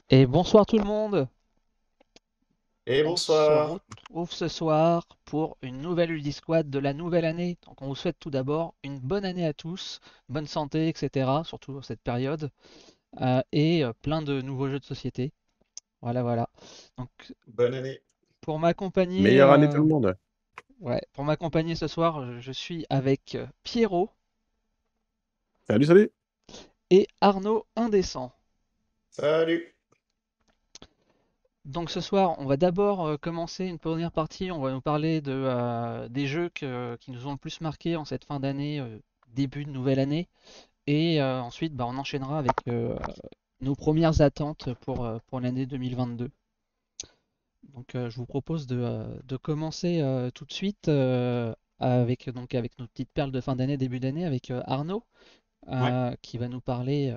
Et bonsoir tout le monde. Et On se bonsoir. retrouve ce soir pour une nouvelle Uldi Squad de la nouvelle année. Donc on vous souhaite tout d'abord une bonne année à tous, bonne santé, etc. Surtout dans cette période, et plein de nouveaux jeux de société. Voilà, voilà. Donc Bonne année. pour m'accompagner, Meilleure année tout le monde. ouais, pour m'accompagner ce soir, je suis avec Pierrot Salut, salut. et Arnaud Indécent. Salut. Donc ce soir, on va d'abord commencer une première partie. On va nous parler des jeux qui nous ont le plus marqué en cette fin d'année, début de nouvelle année. Et ensuite, bah, on enchaînera avec nos premières attentes pour l'année 2022. Donc je vous propose de commencer tout de suite avec nos petites perles de fin d'année, début d'année, avec Arnaud, Ouais. qui va nous parler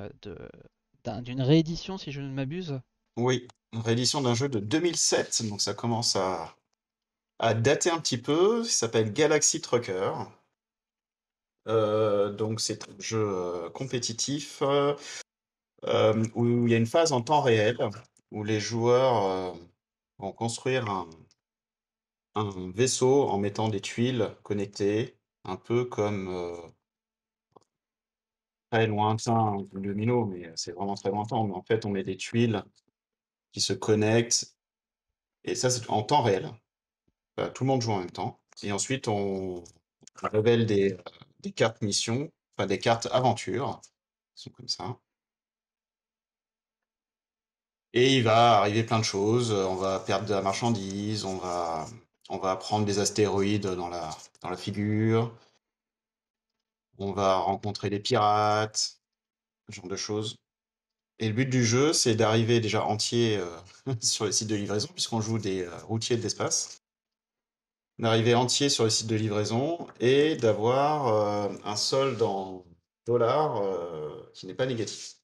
d'une réédition, si je ne m'abuse. Oui, une réédition d'un jeu de 2007, donc ça commence à dater un petit peu. Il s'appelle Galaxy Trucker. Donc c'est un jeu compétitif où il y a une phase en temps réel où les joueurs vont construire un vaisseau en mettant des tuiles connectées, un peu comme très lointain le Mino, mais c'est vraiment très lointain. Mais en fait, on met des tuiles qui se connectent. Et ça, c'est en temps réel. Tout le monde joue en même temps. Et ensuite, on révèle des cartes missions, enfin des cartes aventures, qui sont comme ça. Et il va arriver plein de choses. On va perdre de la marchandise, on va prendre des astéroïdes dans la figure, on va rencontrer des pirates, ce genre de choses. Et le but du jeu, c'est d'arriver déjà entier sur les sites de livraison, puisqu'on joue des routiers de l'espace. D'arriver entier sur le site de livraison et d'avoir un solde en dollars qui n'est pas négatif.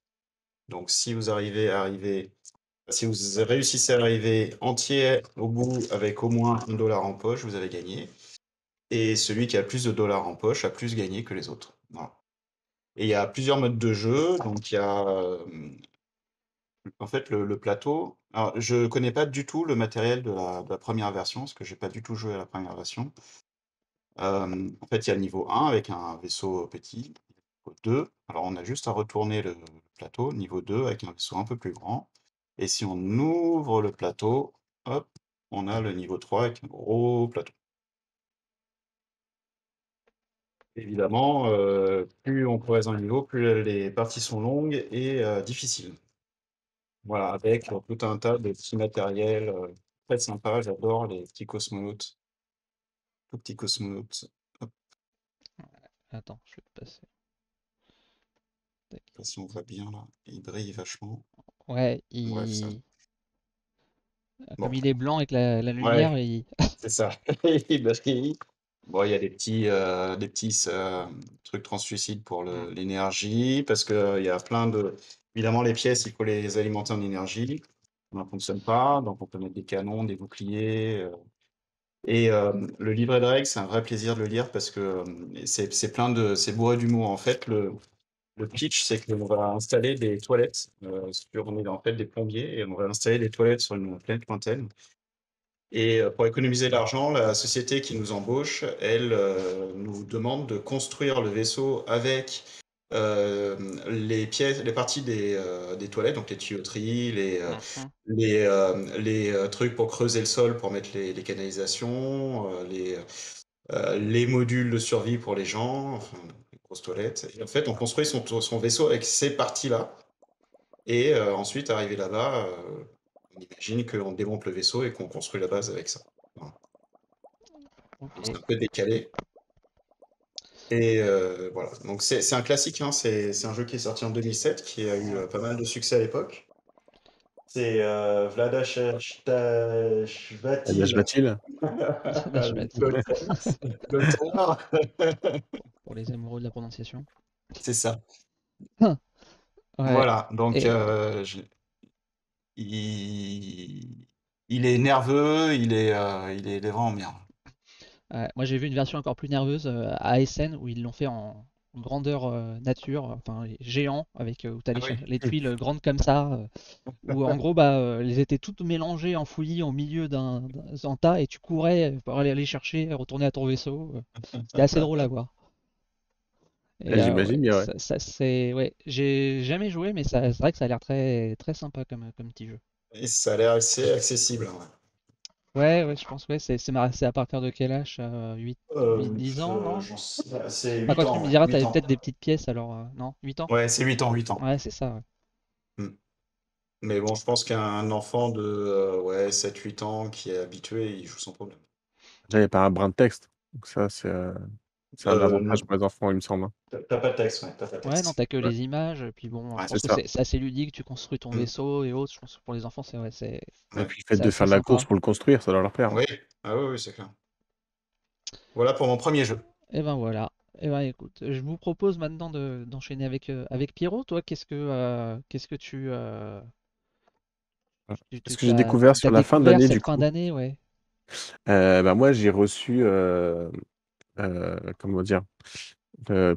Donc si vous réussissez à arriver entier au bout avec au moins un dollar en poche, vous avez gagné. Et celui qui a le plus de dollars en poche a plus gagné que les autres. Voilà. Et il y a plusieurs modes de jeu. Donc il y a en fait le plateau. Alors, je connais pas du tout le matériel de la première version, parce que j'ai pas du tout joué à la première version. En fait, il y a le niveau 1 avec un vaisseau petit. Niveau 2, alors on a juste à retourner le plateau. Niveau 2 avec un vaisseau un peu plus grand. Et si on ouvre le plateau, hop, on a le niveau 3 avec un gros plateau. Évidemment, plus on progresse dans le niveau, plus les parties sont longues et difficiles. Voilà, avec tout un tas de petits matériels très sympas. J'adore les petits cosmonautes, tout petits cosmonautes. Hop, Attends, je vais te passer. Tac. je sais pas si on voit bien là, il brille vachement. Ouais, Bref, ça. comme Bon, il est blanc avec la ouais, lumière, c'est ça. Il brille. Bon, il y a des petits trucs translucides pour Mm. l'énergie, parce que il y a plein de. Évidemment, les pièces, il faut les alimenter en énergie. Ça ne fonctionne pas, donc on peut mettre des canons, des boucliers. Et le livret de règles, c'est un vrai plaisir de le lire parce que c'est bourré d'humour. En fait, le pitch, c'est qu'on va installer des toilettes. On est en fait des plombiers et on va installer des toilettes sur une planète lointaine. Et pour économiser de l'argent, la société qui nous embauche, elle nous demande de construire le vaisseau avec euh, les pièces, les parties des toilettes, donc les tuyauteries, Mhm. les trucs pour creuser le sol, pour mettre les canalisations, les modules de survie pour les gens, enfin, les grosses toilettes. Et en fait, on construit son vaisseau avec ces parties-là. Et ensuite, arrivé là-bas, on imagine qu'on démonte le vaisseau et qu'on construit la base avec ça. Voilà. Donc c'est Ok. un peu décalé. Et voilà. Donc c'est un classique, hein. C'est un jeu qui est sorti en 2007, qui a eu pas mal de succès à l'époque. C'est Vlaada Adage Chvatil, Batil. Je vais te- l'auteur. Pour les amoureux de la prononciation. C'est ça. Ouais. Voilà. Donc Et il, il est nerveux, il est vraiment bien. moi j'ai vu une version encore plus nerveuse à ASN où ils l'ont fait grandeur nature, enfin géant, avec où tu as Ah oui. les tuiles grandes comme ça, où en gros bah elles étaient toutes mélangées, enfouies au milieu d'un tas, et tu courais pour aller les chercher, retourner à ton vaisseau. C'était assez drôle à voir. Et ouais, J'imagine bien, ouais. c'est ouais, j'ai jamais joué, mais c'est vrai que ça a l'air très très sympa comme petit jeu. Et ça a l'air assez accessible, hein, Ouais, ouais, je pense, ouais, c'est à partir de quel âge? 8, ouais. 10 ans, non? C'est Enfin, 8 quand tu ans, me ouais. diras, 8 t'avais ans. peut-être des petites pièces, alors non? 8 ans? Ouais, c'est 8 ans, 8 ans. Ouais, c'est ça, ouais. Mm. Mais bon, je pense qu'un enfant de ouais, 7 8 ans qui est habitué, il joue sans problème. Déjà, il n'y a pas un brin de texte. Donc ça, c'est un avantage Non, pour les enfants, il me semble, hein. t'as pas de texte, ouais, t'as pas de Ouais, non, texte. t'as que Ouais, les images, puis bon, je Ouais, c'est pense que ça. c'est assez ludique, tu construis ton mm, vaisseau et autres, je pense que pour les enfants, c'est ouais, Et ouais. puis, le fait c'est de assez faire de la course sympa. pour le construire, ça doit leur plaire, hein. Oui, ah oui, oui, c'est clair. Voilà pour mon premier jeu. Et ben voilà. Et ben écoute, je vous propose maintenant d'enchaîner avec Pierrot. Toi, qu'est-ce que Ouais. Ce tu que j'ai découvert t'as sur la fin découvert d'année, cette du fin coup, d'année, ouais. bah, moi, j'ai reçu, comment dire,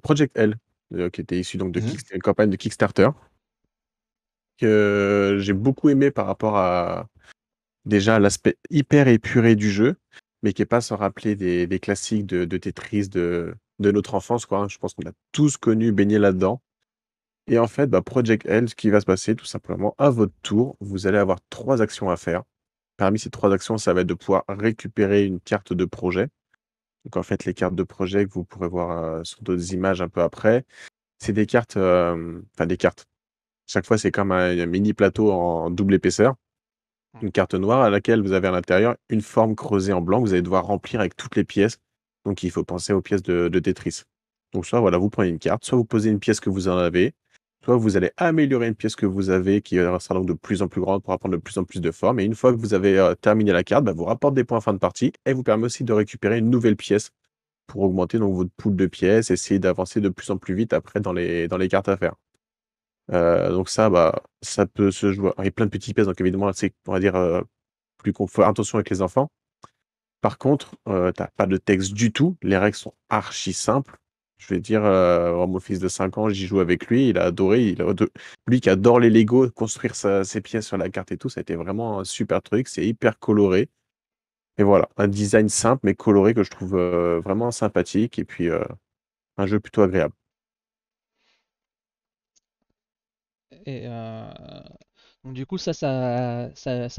Project L, qui était issu donc de Mhm. une campagne de Kickstarter, que j'ai beaucoup aimé par rapport à déjà l'aspect hyper épuré du jeu, mais qui est pas sans rappeler des classiques de Tetris de notre enfance, quoi, hein. Je pense qu'on a tous connu, baigné là-dedans. Et en fait, bah, Project L, ce qui va se passer, tout simplement, à votre tour, vous allez avoir 3 actions à faire. Parmi ces 3 actions, ça va être de pouvoir récupérer une carte de projet. Donc en fait, les cartes de projet que vous pourrez voir, sur d'autres images un peu après, c'est des cartes, enfin des cartes. Chaque fois, c'est comme un mini plateau en double épaisseur, une carte noire à laquelle vous avez à l'intérieur une forme creusée en blanc que vous allez devoir remplir avec toutes les pièces. Donc il faut penser aux pièces de Tetris. Donc soit voilà, vous prenez une carte, soit vous posez une pièce que vous en avez, soit vous allez améliorer une pièce que vous avez qui, sera donc de plus en plus grande pour prendre de plus en plus de forme et une fois que vous avez, terminé la carte, bah, vous rapporte des points en fin de partie et vous permet aussi de récupérer une nouvelle pièce pour augmenter donc votre pool de pièces, essayer d'avancer de plus en plus vite après dans les cartes à faire. Donc ça, bah, ça peut se jouer avec plein de petites pièces, donc évidemment, c'est, on va dire, plus qu'on faut attention avec les enfants. Par contre, tu pas de texte du tout. Les règles sont archi simples. Je vais dire, mon fils de 5 ans, j'y joue avec lui, il a adoré. Lui qui adore les Lego, construire ses pièces sur la carte et tout, ça a été vraiment un super truc. C'est hyper coloré. Et voilà, un design simple mais coloré que je trouve vraiment sympathique. Et puis, un jeu plutôt agréable. Et donc du coup, ça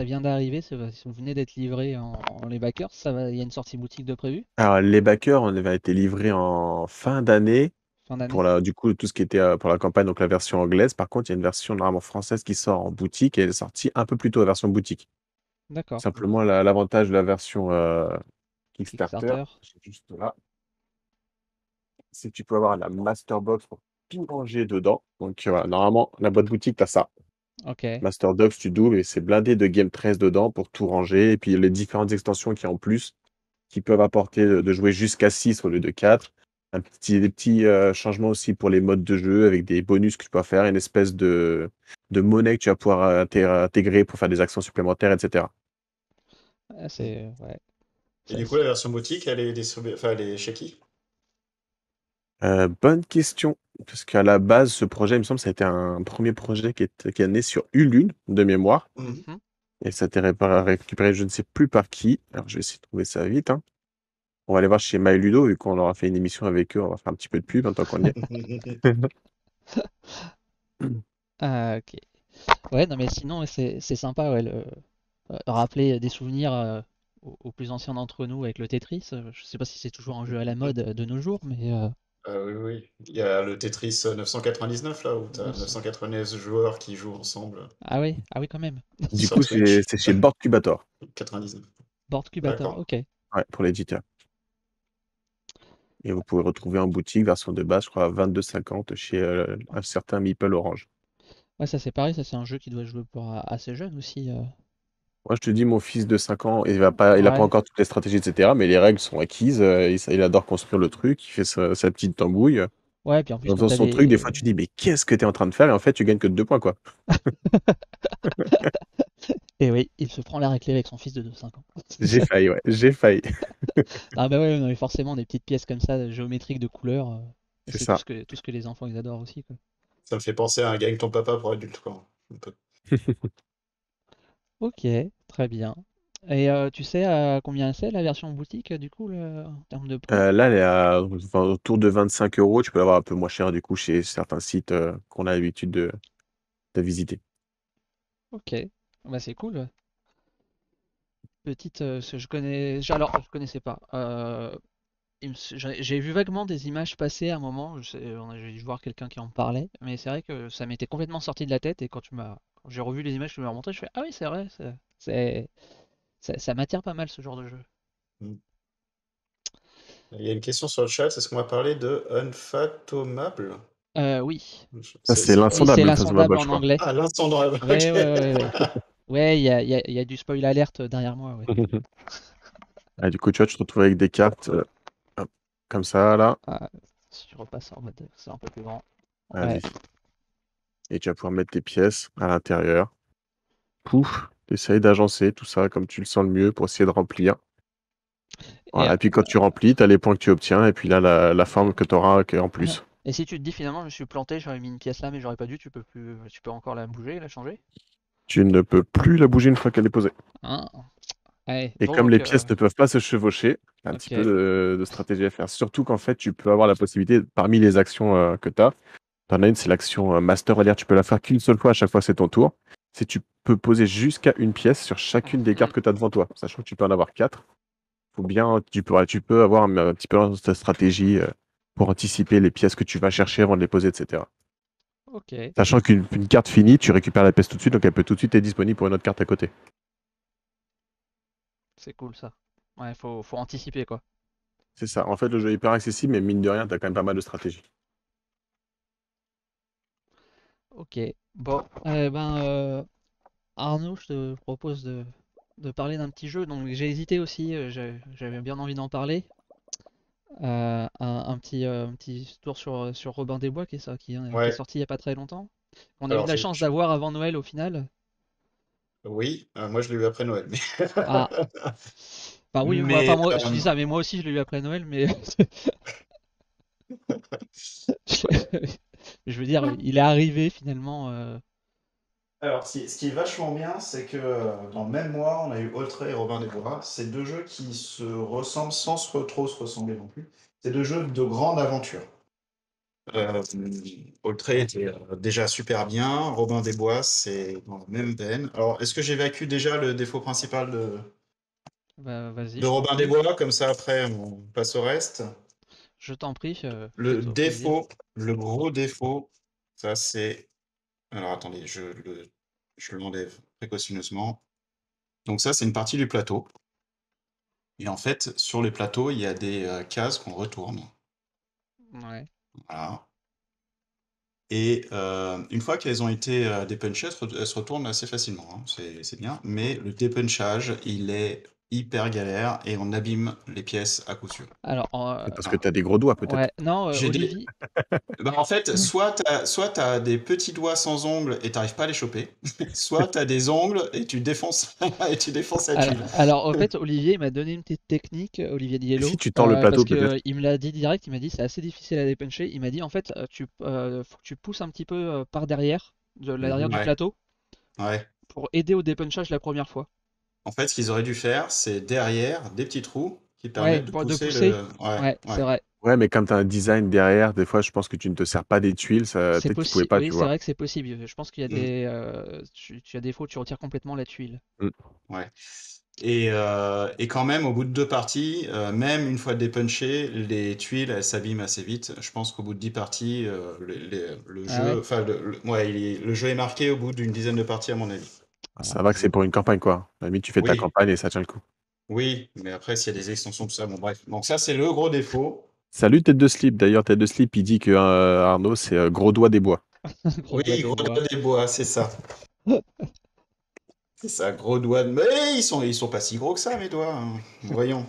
vient d'arriver. Vous venez d'être livré en les backers. Il y a une sortie boutique de prévu Alors, les backers, on avait été livrés en fin d'année. fin Pour d'année. du coup, tout ce qui était pour la campagne, donc la version anglaise. Par contre, il y a une version normalement française qui sort en boutique et elle est sortie un peu plus tôt, la version boutique. D'accord. Simplement, l'avantage de la version Kickstarter, Kickstarter. c'est juste là, c'est que tu peux avoir la Master Box pour tout ranger dedans. Donc, voilà, normalement, la boîte boutique, tu as ça. Ok. Master Box, tu doubles et c'est blindé de Game 13 dedans pour tout ranger. Et puis, les différentes extensions qu'il y a en plus qui peuvent apporter de jouer jusqu'à 6 au lieu de 4. Des petits changements aussi pour les modes de jeu avec des bonus que tu peux faire, une espèce de monnaie que tu vas pouvoir intégrer pour faire des actions supplémentaires, etc. Ah, c'est ouais. Et Ça- du coup, la version boutique, elle est distribuée, enfin, elle est chez qui? Bonne question, parce qu'à la base, ce projet, il me semble, ça a été un premier projet qui est né sur Ulule, de mémoire, Mhm. Mhm. et ça a été récupéré, je ne sais plus par qui. Alors, je vais essayer de trouver ça vite, hein. On va aller voir chez MyLudo, vu qu'on aura fait une émission avec eux, on va faire un petit peu de pub, hein, tant qu'on y est. Ah, ok. Ouais, non mais sinon c'est sympa, ouais, rappeler des souvenirs aux plus anciens d'entre nous avec le Tetris. Je sais pas si c'est toujours un jeu à la mode de nos jours, mais Oui, oui. Il y a le Tetris 999 là où tu as 900. 999 joueurs qui jouent ensemble Ah oui quand même. Du sur coup, c'est Twitch. c'est chez Board Cubator, 99. Board Cubator, D'accord. ok. ouais, pour l'éditeur. Et vous pouvez retrouver en boutique, version de base, je crois, à 22,50 chez un certain Meeple Orange. Ouais, ça c'est pareil, ça c'est un jeu qui doit jouer pour assez jeune aussi. Moi, je te dis, mon fils de 5 ans, il a pas Ouais, encore toutes les stratégies, etc. Mais les règles sont acquises. Il adore construire le truc. Il fait sa petite tambouille. ouais, puis en plus En quand faisant t'as son truc, des fois, des tu dis, mais qu'est-ce que tu es en train de faire? Et en fait, tu gagnes que 2 points, quoi. et oui, il se prend la raclée avec son fils de 5 ans. J'ai failli, ouais, j'ai failli. Ah bah ouais, non, mais forcément des petites pièces comme ça, géométriques de couleurs. C'est C'est ça. tout ce que les enfants ils adorent aussi, quoi. Ça me fait penser à un Gagne ton papa pour adulte, quoi. Un peu. Ok, très bien. Et tu sais à combien c'est la version boutique, du coup, en termes de prix? Là, elle est autour de 25 euros. Tu peux l'avoir un peu moins cher du coup chez certains sites qu'on a l'habitude de visiter. Ok, bah c'est cool. Petite, je connais, alors je connaissais pas. J'ai vu vaguement des images passer à un moment. J'ai dû voir quelqu'un qui en parlait, mais c'est vrai que ça m'était complètement sorti de la tête. Et quand j'ai revu les images que tu m'as montrées, je fais ah oui c'est vrai, ça m'attire pas mal ce genre de jeu. Mm. Il y a une question sur le chat. Est-ce qu'on va parler de Unfathomable? Oui, Ça, c'est oui c'est l'insondable, l'insondable je en crois. anglais. Ah, l'incendable. Ouais Ok. ouais ouais ouais. Ouais, il y a du spoil alerte derrière moi. Ouais. Ah, du coup, tu vois, tu te retrouves avec des cartes hop, comme ça, là. Ah, si je repasse en mode, c'est un peu plus grand. Ouais. Vas-y. Et tu vas pouvoir mettre tes pièces à l'intérieur. Pouf, tu essayes d'agencer tout ça comme tu le sens le mieux pour essayer de remplir. Et, Voilà. Et puis quand tu remplis, tu as les points que tu obtiens et puis là, la forme que tu auras en plus. et si tu te dis finalement je me suis planté, j'aurais mis une pièce là mais j'aurais pas dû, tu peux encore la bouger, la changer. Tu ne peux plus la bouger une fois qu'elle est posée. Hein? Ouais, Et comme donc, les pièces ne peuvent pas se chevaucher, il y a un petit peu ok. de stratégie à faire. Surtout qu'en fait, tu peux avoir la possibilité, parmi les actions que tu as, tu en as une, c'est l'action Master. On va dire, tu peux la faire qu'une seule fois, à chaque fois c'est ton tour. C'est tu peux poser jusqu'à une pièce sur chacune des cartes que tu as devant toi, sachant que tu peux en avoir 4. Faut bien, tu peux avoir un petit peu de stratégie pour anticiper les pièces que tu vas chercher avant de les poser, etc. Ok, Sachant qu'une carte finie, tu récupères la pièce tout de suite, donc elle peut tout de suite être disponible pour une autre carte à côté. c'est cool ça. Ouais, faut anticiper quoi. C'est ça. En fait, le jeu est hyper accessible, mais mine de rien, tu as quand même pas mal de stratégie. Ok. Bon, Arnaud, je te propose de parler d'un petit jeu. Donc j'ai hésité aussi, j'avais bien envie d'en parler. Un petit tour sur Robin des Bois qui est Ouais. sorti il y a pas très longtemps. On a eu Alors, de la chance d'avoir avant Noël au final. oui, moi je l'ai eu après Noël. Mais, Ah, enfin oui, mais enfin moi je dis ça, mais moi aussi je l'ai eu après Noël, mais je veux dire, il est arrivé finalement. alors, ce qui est vachement bien, c'est que dans le même mois, on a eu Oltré et Robin des Bois. C'est deux jeux qui se ressemblent sans trop se ressembler non plus. C'est deux jeux de grande aventure. Euh, Oltré était déjà super bien. Robin des Bois, c'est dans la même veine. Alors, est-ce que j'évacue déjà le défaut principal Bah, vas-y, de je t'en Robin des prie. Bois? Comme ça, après, on passe au reste. Je t'en prie, Le fais-toi plaisir. défaut, le gros défaut, ça c'est. Alors attendez, je l'enlève précautionneusement. Donc ça, c'est une partie du plateau. Et en fait, sur les plateaux, il y a des cases qu'on retourne. Ouais. Voilà. Et une fois qu'elles ont été dépunchées, elles se retournent assez facilement, hein. C'est bien. Mais le dépunchage, il est hyper galère et on abîme les pièces à coup sûr. Alors, C'est parce que Voilà. tu as des gros doigts, ouais, peut-être. non, J'ai des... Olivier. Bah, en fait, soit t'as des petits doigts sans ongles et t'arrives pas à les choper, soit t'as des ongles et tu défonces, et tu défonces la tuile. Alors, en fait, Olivier il m'a donné une petite technique, Olivier Et si Diello, tu tords le parce plateau, que peut-être. il me l'a dit direct. Il m'a dit c'est assez difficile à dépuncher. Il m'a dit en fait, faut que tu pousses un petit peu par derrière, de l'arrière Mhm. du Ouais, plateau, ouais. pour aider au dépunchage la première fois. En fait, ce qu'ils auraient dû faire, c'est derrière des petits trous qui Ouais, permettent de pour de pousser pousser. le. Ouais, Ouais, c'est ouais. vrai. Ouais, mais comme tu as un design derrière, des fois, je pense que tu ne te sers pas des tuiles. Ça... C'est Peut-être qu'ils pouvaient possible. pas, Oui, tu c'est vois. vrai que c'est possible. Je pense qu'il y a Mm, tu as des fois où tu retires complètement la tuile. Mm. ouais. Et quand même, au bout de deux parties, même une fois dépunchées, les tuiles, elles s'abîment assez vite. Je pense qu'au bout de 10 parties, le Ah jeu, ouais? enfin, ouais, le jeu est marqué au bout d'une dizaine de parties, à mon avis. Ah, Ah, ça va que c'est pour une campagne, quoi. À la limite, tu fais ta Oui, campagne et ça tient le coup. oui, mais après, s'il y a des extensions, tout ça, bon, bref. Donc ça, c'est le gros défaut. Salut, Tête de Slip. D'ailleurs, Tête de Slip, il dit que Arnaud, c'est gros doigt des bois. gros Oui, doigt des gros doigt bois. des bois, c'est ça. C'est ça, gros doigt de... Mais ils sont pas si gros que ça, mes doigts, hein. Voyons.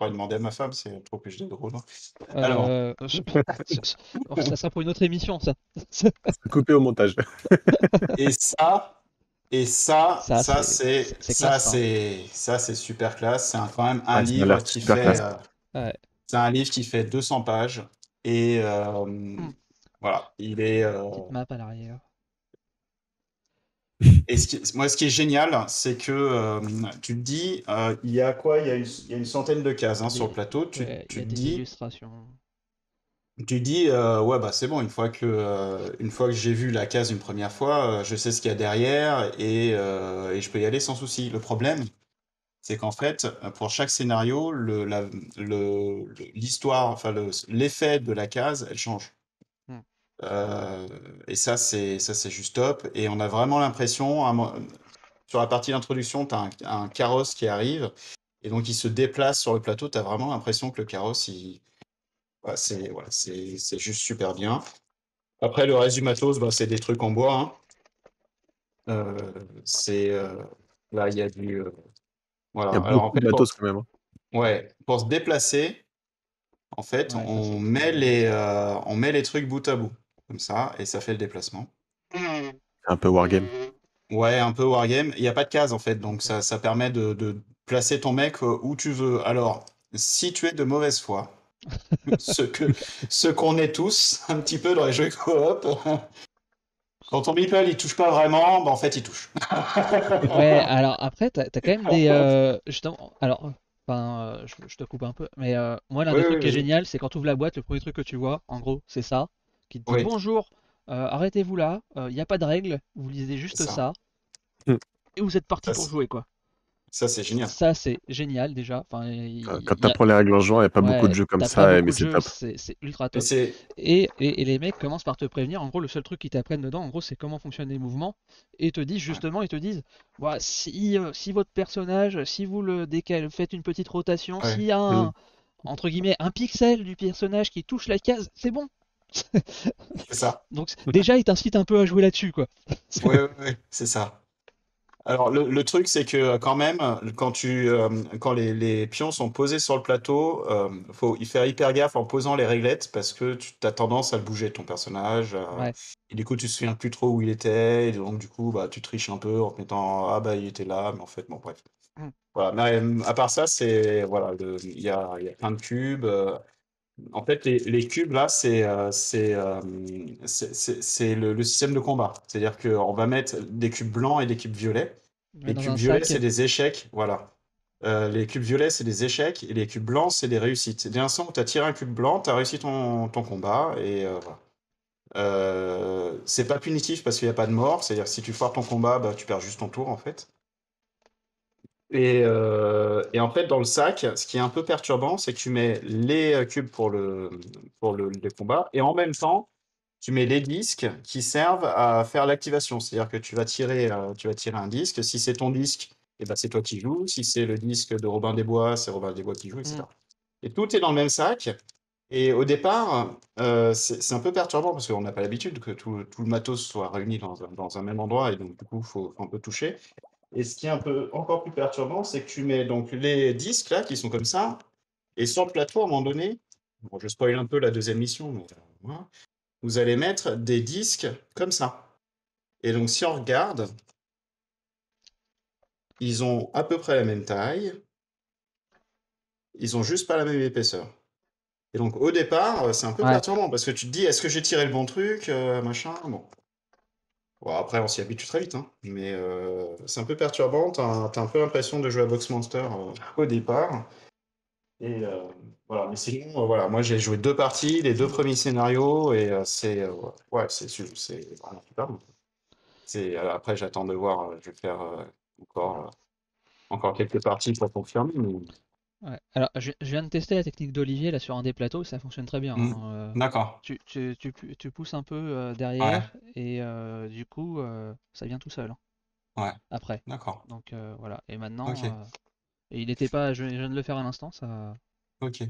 On va demander à ma femme, c'est trop que j'ai de gros doigts. Alors, Euh, je- Oh, ça sera pour une autre émission, ça. Coupé au montage. et ça, Ça, c'est classe, hein. ça, c'est super classe. C'est quand même un Ouais, ça a livre l'air qui super fait, classe. Ouais. C'est un livre qui fait 200 pages et voilà, il est. Petite map à l'arrière. Et moi, ce qui est génial, c'est que tu te dis, il y a quoi? Il y a une centaine de cases hein, sur le plateau. Ouais, il y Tu a te des dis, illustrations. ouais, bah c'est bon, une fois que j'ai vu la case une première fois, je sais ce qu'il y a derrière et je peux y aller sans souci. Le problème, c'est qu'en fait, pour chaque scénario, l'histoire, enfin l'effet de la case, elle change. Hmm. Et ça, c'est juste top. Et on a vraiment l'impression, sur la partie d'introduction, tu as un carrosse qui arrive et donc il se déplace sur le plateau. Tu as vraiment l'impression que le carrosse, c'est juste super bien. Après, le reste du matos, bah, c'est des trucs en bois. Hein. Euh, c'est là, il y a du Il y voilà. a Alors en beaucoup de fait, matos quand même. Hein. ouais, pour se déplacer, en fait, Ouais, ça c'est sympa. on met les trucs bout à bout comme ça et ça fait le déplacement. C'est un peu wargame. Ouais, un peu wargame. Il n'y a pas de case en fait, donc Ok. ça permet de placer ton mec où tu veux. Alors, si tu es de mauvaise foi, ce que, ce qu'on est tous un petit peu dans les jeux coop, quand ton meeple il touche pas vraiment, bah en fait il touche. Ouais, alors après, t'as quand même des. Justement, alors, enfin, je te coupe un peu, mais moi, l'un Oui, des trucs oui, qui est vas-y. génial, c'est quand tu ouvres la boîte, le premier truc que tu vois, en gros, c'est ça, qui te dit Oui, bonjour, arrêtez-vous là, il n'y a pas de règles, vous lisez c'est juste ça. ça, et vous êtes parti Ça, pour jouer, quoi. c'est génial. Ça, c'est génial déjà. Enfin, Quand il y a, t'apprends les règles en jouant, il n'y a pas beaucoup de ouais, jeux comme t'as pas ça, mais beaucoup de c'est jeux, top. c'est ultra Mais top. c'est Et les mecs commencent par te prévenir. En gros, le seul truc qu'ils t'apprennent dedans, en gros, c'est comment fonctionnent les mouvements. Et te disent ouais, justement, ils te disent, voilà, si votre personnage, si vous le décalez, faites une petite rotation, ouais, s'il y a Mm. entre guillemets, un pixel du personnage qui touche la case, c'est bon. c'est ça. Donc déjà, ils t'incitent un peu à jouer là-dessus, quoi. Oui, oui, oui, c'est ça. Alors le truc c'est que quand même quand les pions sont posés sur le plateau, faut y faire hyper gaffe en posant les réglettes parce que tu as tendance à le bouger ton personnage Ouais. et du coup tu te souviens plus trop où il était et donc du coup bah tu triches un peu en te mettant ah bah il était là mais en fait bon bref. Mm. Voilà, mais à part ça c'est voilà il y a plein de cubes en fait les cubes là c'est le système de combat. C'est-à-dire qu'on va mettre des cubes blancs et des cubes violets. Ouais, Les dans cubes un violets, sac. c'est des échecs, voilà. Les cubes violets, c'est des échecs, et les cubes blancs, c'est des réussites. Dès l'instant où tu as tiré un cube blanc, tu as réussi ton combat, et voilà. C'est pas punitif parce qu'il n'y a pas de mort, c'est-à-dire que si tu foires ton combat, bah, tu perds juste ton tour, en fait. Et en fait, dans le sac, ce qui est un peu perturbant, c'est que tu mets les cubes les combats, et en même temps, tu mets les disques qui servent à faire l'activation. C'est-à-dire que tu vas tirer un disque. Si c'est ton disque, eh ben, c'est toi qui joues. Si c'est le disque de Robin des Bois, c'est Robin des Bois qui joue, Mm. etc. Et tout est dans le même sac. Et au départ, c'est un peu perturbant parce qu'on n'a pas l'habitude que tout le matos soit réuni dans un même endroit et donc du coup, faut un peu toucher. Et ce qui est un peu encore plus perturbant, c'est que tu mets donc les disques là qui sont comme ça, et sur le plateau, à un moment donné, bon, je spoil un peu la deuxième mission, mais voilà, vous allez mettre des disques comme ça. Et donc, si on regarde, ils ont à peu près la même taille, ils ont juste pas la même épaisseur. Et donc, au départ, c'est un peu Ouais. perturbant parce que tu te dis, est-ce que j'ai tiré le bon truc, machin, bon. Bon, après, on s'y habitue très vite, hein. Mais c'est un peu perturbant. T'as un peu l'impression de jouer à Box Monster au départ. Et voilà, mais sinon, voilà, moi j'ai joué 2 parties, les 2 premiers scénarios, et ouais, c'est vraiment super. Après, j'attends de voir, je vais faire encore, encore quelques parties pour confirmer. Ouais. Alors, je viens de tester la technique d'Olivier là sur un des plateaux, ça fonctionne très bien. Hmm, Hein. d'accord, Tu pousses un peu ouais, derrière et du coup, ça vient tout seul hein, ouais, après. d'accord, Donc voilà. Et maintenant, ok, et il n'était pas, je viens de le faire à l'instant, ça, ok.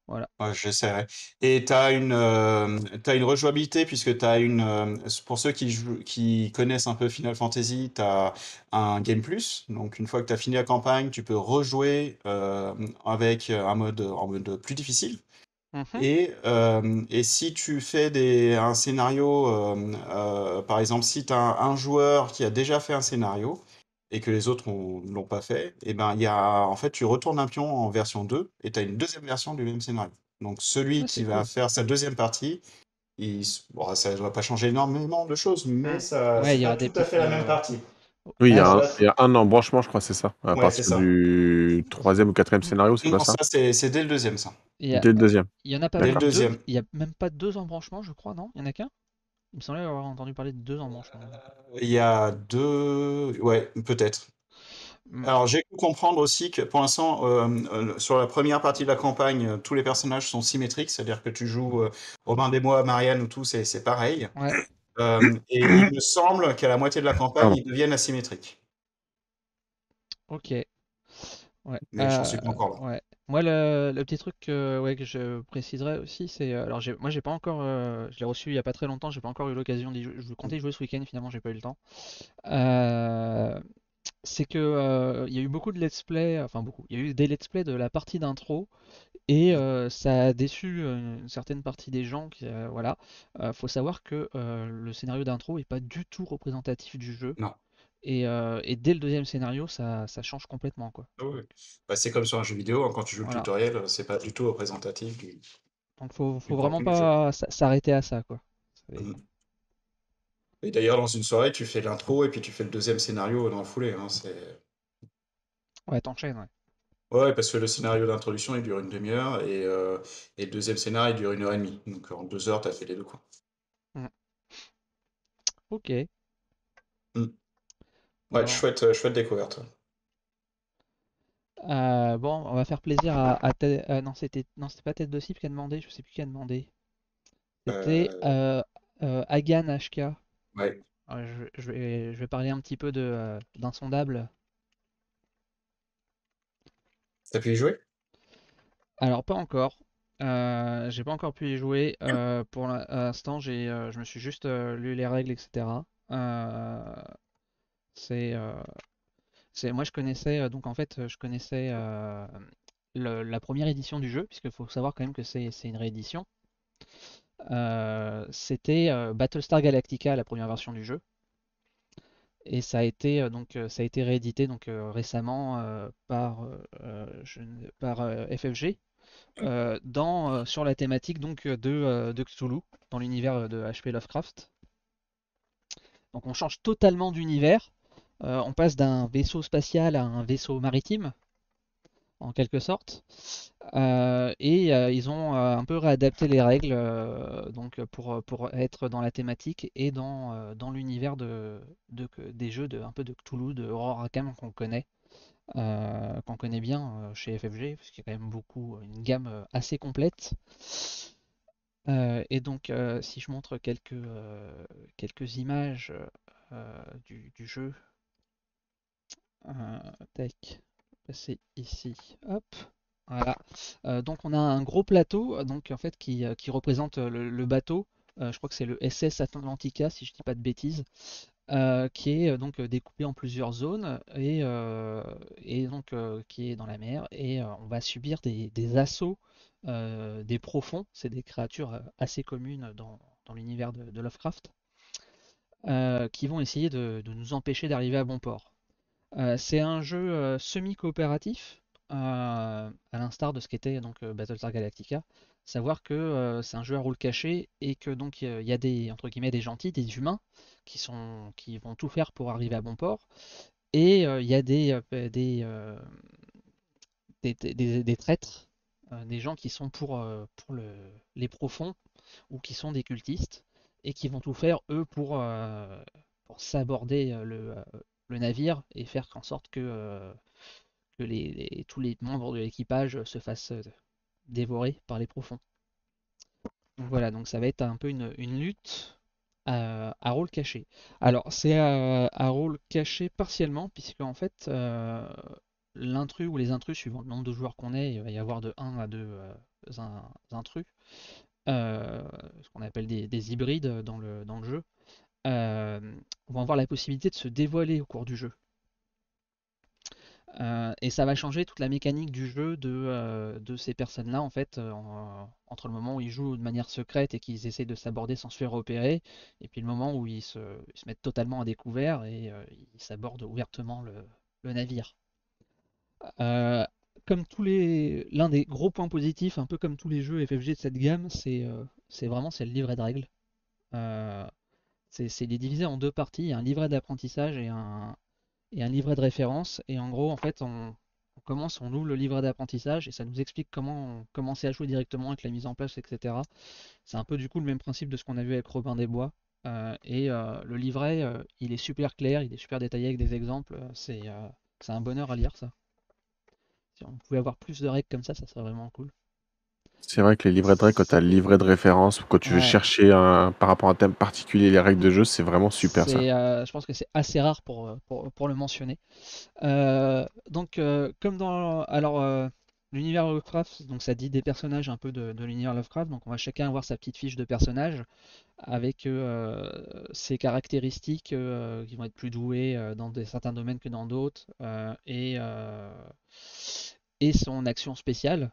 voilà. Ouais, j'essaierai. Et t'as une rejouabilité puisque pour ceux qui connaissent un peu Final Fantasy, t'as un Game Plus. Donc une fois que t'as fini la campagne, tu peux rejouer avec en mode plus difficile. Mhm. Et si tu fais un scénario, par exemple, si tu as un joueur qui a déjà fait un scénario, et que les autres ne l'ont pas fait, et ben, il y a, en fait, tu retournes un pion en version 2 et tu as une deuxième version du même scénario. Donc celui Ah, c'est qui va cool. faire sa deuxième partie, bon, ça ne va pas changer énormément de choses, mais ça, Ouais, c'est il y pas aura des tout à petites. fait la même partie. Oui, Là, Ça va il y a un embranchement, je crois, c'est ça. À Ouais, c'est partir ça. du troisième ou quatrième scénario, c'est Non, pas ça? ça, c'est dès le deuxième, ça. il y a, Dès le deuxième. il y en a pas Dès le même D'accord. deux. deuxième. Il y a même pas deux embranchements, je crois, non? Il y en a qu'un? Il me semblait avoir entendu parler de deux embranchements. Il y a deux... Ouais, peut-être. Hmm, Alors, j'ai pu comprendre aussi que pour l'instant, sur la première partie de la campagne, tous les personnages sont symétriques, c'est-à-dire que tu joues Robin des Bois, Marianne ou tout, c'est pareil. Ouais, Et il me semble qu'à la moitié de la campagne, Pardon. ils deviennent asymétriques. ok. Ouais. Mais j'en suis pas encore là. Ouais. Moi, le petit truc ouais, que je préciserais aussi, c'est. Alors, moi, j'ai pas encore. Je l'ai reçu il y a pas très longtemps, j'ai pas encore eu l'occasion d'y jouer. Je comptais y jouer ce week-end, finalement, j'ai pas eu le temps. Euh, c'est que il y a eu beaucoup de let's play, enfin beaucoup. Il y a eu des let's play de la partie d'intro et ça a déçu une certaine partie des gens. Voilà. Faut savoir que le scénario d'intro est pas du tout représentatif du jeu Non. et dès le deuxième scénario, ça change complètement quoi. Ah oui. Bah, c'est comme sur un jeu vidéo, hein, quand tu joues le Voilà. tutoriel, c'est pas du tout représentatif Donc du faut vraiment contenu du jeu. pas s'arrêter à ça quoi. C'est- Mhm. Et d'ailleurs, dans une soirée, tu fais l'intro et puis tu fais le deuxième scénario dans la foulée. Hein, Ouais, t'enchaînes, ouais. Ouais, parce que le scénario d'introduction, il dure une demi-heure et le deuxième scénario, il dure 1 heure et demie. Donc en 2 heures, t'as fait les deux, quoi. Mm. Ok. Mm. Ouais, Bon. chouette découverte. Bon, on va faire plaisir non, c'était pas Tête de Cible qui a demandé, je sais plus qui a demandé. C'était Euh, Agan HK. ouais. Je vais parler un petit peu d'Insondable. T'as pu y jouer? Alors, pas encore. J'ai pas encore pu y jouer. Pour l'instant, je me suis juste lu les règles, etc. Euh, c'est, euh, moi, je connaissais, donc en fait, je connaissais la première édition du jeu, puisqu'il faut savoir quand même que c'est une réédition. C'était Battlestar Galactica, la première version du jeu. Et ça a été réédité donc récemment par FFG sur la thématique donc de Cthulhu dans l'univers de HP Lovecraft. Donc on change totalement d'univers. On passe d'un vaisseau spatial à un vaisseau maritime en quelque sorte. Et ils ont un peu réadapté les règles donc pour être dans la thématique et dans l'univers des jeux un peu de Cthulhu, de Horror Arkham qu'on connaît bien chez FFG, parce qu'il y a quand même une gamme assez complète. Et donc, si je montre quelques images du jeu, tac, passer ici, hop, voilà. Donc, on a un gros plateau, donc en fait, qui représente le bateau. Je crois que c'est le SS Atlantica, si je dis pas de bêtises, qui est donc découpé en plusieurs zones et donc qui est dans la mer. Et on va subir des assauts des profonds. C'est des créatures assez communes dans l'univers de Lovecraft qui vont essayer de nous empêcher d'arriver à bon port. C'est un jeu semi-coopératif, à l'instar de ce qu'était donc Battlestar Galactica. Savoir que c'est un jeu à rôle caché et que donc il y a des entre guillemets des gentils, des humains qui vont tout faire pour arriver à bon port. Et il y a des traîtres, des gens qui sont pour les profonds ou qui sont des cultistes et qui vont tout faire eux pour s'aborder le navire et faire en sorte que tous les membres de l'équipage se fassent dévorer par les profonds. Donc voilà, donc ça va être un peu une lutte à rôle caché. Alors c'est à rôle caché partiellement, puisque en fait l'intrus ou les intrus, suivant le nombre de joueurs qu'on est, il va y avoir de 1 à 2 intrus, ce qu'on appelle des hybrides dans le jeu, vont avoir la possibilité de se dévoiler au cours du jeu. Et ça va changer toute la mécanique du jeu de ces personnes-là, en fait, entre le moment où ils jouent de manière secrète et qu'ils essaient de s'aborder sans se faire repérer, et puis le moment où ils se mettent totalement à découvert et ils s'abordent ouvertement le navire. Euh, L'un des gros points positifs, un peu comme tous les jeux FFG de cette gamme, c'est le livret de règles. Euh, il est divisé en deux parties, il y a un livret d'apprentissage et un livret de référence. Et en gros, en fait, on ouvre le livret d'apprentissage et ça nous explique comment commencer à jouer directement avec la mise en place, etc. C'est un peu du coup le même principe de ce qu'on a vu avec Robin des Bois. Le livret, il est super clair, il est super détaillé avec des exemples. C'est un bonheur à lire ça. Si on pouvait avoir plus de règles comme ça serait vraiment cool. C'est vrai que les livrets de règles, quand tu as le livret de référence, ou quand tu veux Ouais, chercher par rapport à un thème particulier les règles de jeu, c'est vraiment super ça. je pense que c'est assez rare pour le mentionner. Comme l'univers Lovecraft, donc ça dit des personnages un peu de l'univers Lovecraft, donc on va chacun avoir sa petite fiche de personnage avec ses caractéristiques qui vont être plus douées dans certains domaines que dans d'autres et son action spéciale.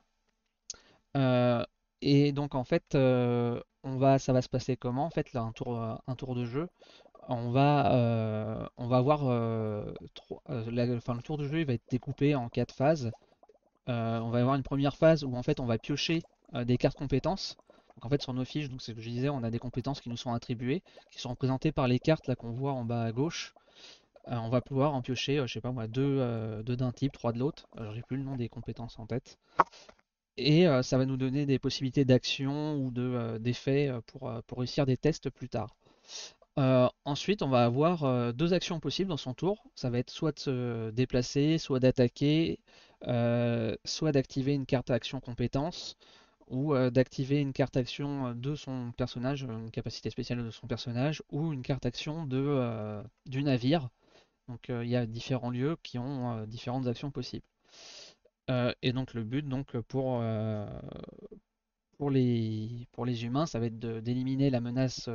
Euh, et donc en fait, ça va se passer comment? En fait, là, un tour de jeu, on va avoir enfin, le tour de jeu, il va être découpé en 4 phases. On va avoir une première phase où en fait on va piocher des cartes compétences. Donc en fait sur nos fiches, donc c'est ce que je disais, on a des compétences qui nous sont attribuées, qui sont représentées par les cartes là qu'on voit en bas à gauche. On va pouvoir en piocher, je sais pas moi, deux d'un type, trois de l'autre. J'ai plus le nom des compétences en tête. Et ça va nous donner des possibilités d'action ou d'effets pour réussir des tests plus tard. Ensuite, on va avoir deux actions possibles dans son tour. Ça va être soit de se déplacer, soit d'attaquer, soit d'activer une carte action compétence, ou d'activer une carte action de son personnage, une capacité spéciale de son personnage, ou une carte action du navire. Donc il y a différents lieux qui ont différentes actions possibles. Et donc le but donc pour les humains, ça va être d'éliminer la menace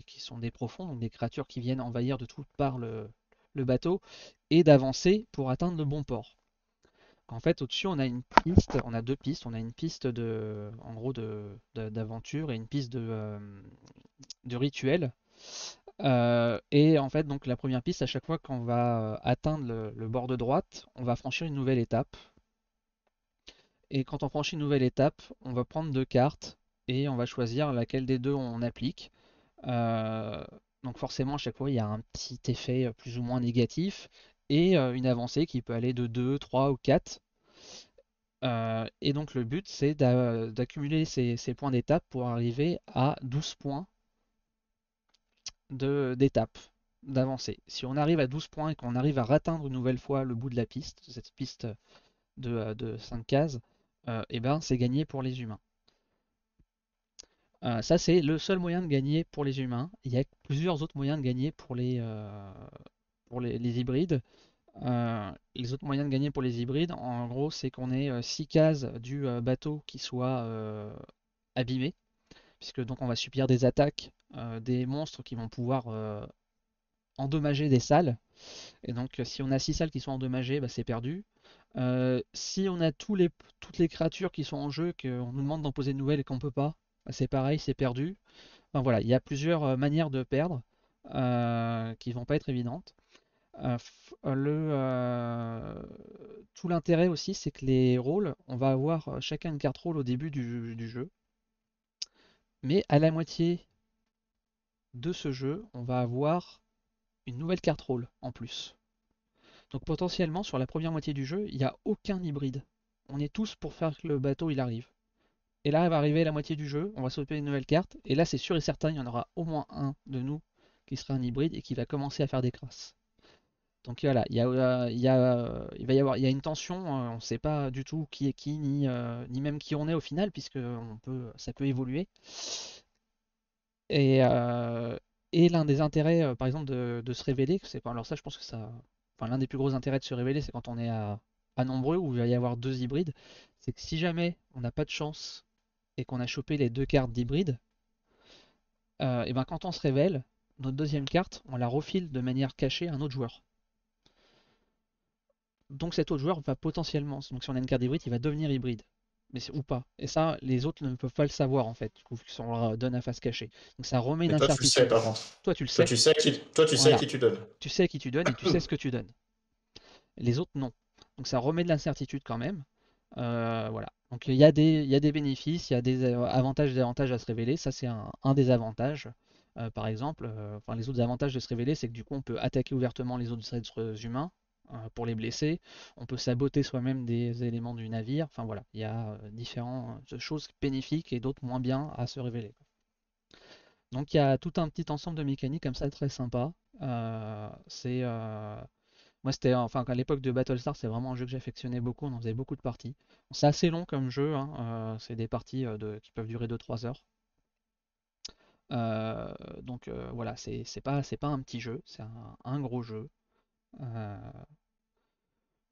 qui sont des profonds, donc des créatures qui viennent envahir de toutes parts le bateau, et d'avancer pour atteindre le bon port. En fait, au-dessus, on a une piste, on a deux pistes, on a une piste en gros d'aventure et une piste de rituel. Et en fait, donc la première piste, à chaque fois qu'on va atteindre le bord de droite, on va franchir une nouvelle étape. Et quand on franchit une nouvelle étape, on va prendre deux cartes et on va choisir laquelle des deux on applique. Euh, donc forcément, à chaque fois, il y a un petit effet plus ou moins négatif et une avancée qui peut aller de 2, 3 ou 4. Et donc le but, c'est d'accumuler ces points d'étape pour arriver à 12 points d'étape, d'avancée. Si on arrive à 12 points et qu'on arrive à atteindre une nouvelle fois le bout de la piste, cette piste de 5 cases, et ben c'est gagné pour les humains. Ça, c'est le seul moyen de gagner pour les humains. Il y a plusieurs autres moyens de gagner pour les hybrides. Les autres moyens de gagner pour les hybrides, en gros, c'est qu'on ait 6 cases du bateau qui soient abîmées, puisque donc on va subir des attaques des monstres qui vont pouvoir endommager des salles. Et donc, si on a 6 salles qui sont endommagées, bah, c'est perdu. Si on a toutes les créatures qui sont en jeu, qu'on nous demande d'en poser de nouvelles et qu'on peut pas, bah, c'est pareil, c'est perdu. Enfin, voilà, il y a plusieurs manières de perdre qui vont pas être évidentes. Tout l'intérêt aussi, c'est que les rôles, on va avoir chacun une carte rôle au début du jeu, mais à la moitié de ce jeu, on va avoir une nouvelle carte rôle en plus. Donc potentiellement, sur la première moitié du jeu, il n'y a aucun hybride. On est tous pour faire que le bateau il arrive. Et là, elle va arriver à la moitié du jeu, on va sauter une nouvelle carte, et là c'est sûr et certain, il y en aura au moins un de nous qui sera un hybride et qui va commencer à faire des crasses. Donc voilà, il y a une tension, on ne sait pas du tout qui est qui, ni même qui on est au final, puisque ça peut évoluer. Et, euh, et l'un des intérêts, par exemple, de se révéler, alors ça, je pense que enfin, l'un des plus gros intérêts de se révéler, c'est quand on est à nombreux, où il va y avoir deux hybrides, c'est que si jamais on n'a pas de chance et qu'on a chopé les deux cartes d'hybride, et ben quand on se révèle, notre deuxième carte, on la refile de manière cachée à un autre joueur. Donc cet autre joueur va potentiellement, donc si on a une carte hybride, il va devenir hybride. Ou pas. Et ça, les autres ne peuvent pas le savoir en fait, du coup, si on leur donne à face cachée. Donc ça remet une Et toi, tu le sais, incertitude. par contre. Toi, tu le Toi, sais. tu sais à Voilà. qui tu donnes. Tu sais à qui tu donnes et tu sais ce que tu donnes. Les autres, non. Donc ça remet de l'incertitude quand même. Voilà. Donc il y a des bénéfices, il y a des avantages et désavantages à se révéler. Ça, c'est un des avantages. Par exemple, enfin, les autres avantages de se révéler, c'est que du coup, on peut attaquer ouvertement les autres êtres humains pour les blesser. On peut saboter soi-même des éléments du navire. Enfin voilà, il y a différentes choses bénéfiques et d'autres moins bien à se révéler. Donc il y a tout un petit ensemble de mécaniques comme ça très sympa. C'est Moi, c'était, enfin, à l'époque de Battlestar, c'est vraiment un jeu que j'affectionnais beaucoup. On en faisait beaucoup de parties. Bon, c'est assez long comme jeu, hein, c'est des parties qui peuvent durer 2-3 heures. Voilà, c'est pas un petit jeu, c'est un gros jeu. Euh,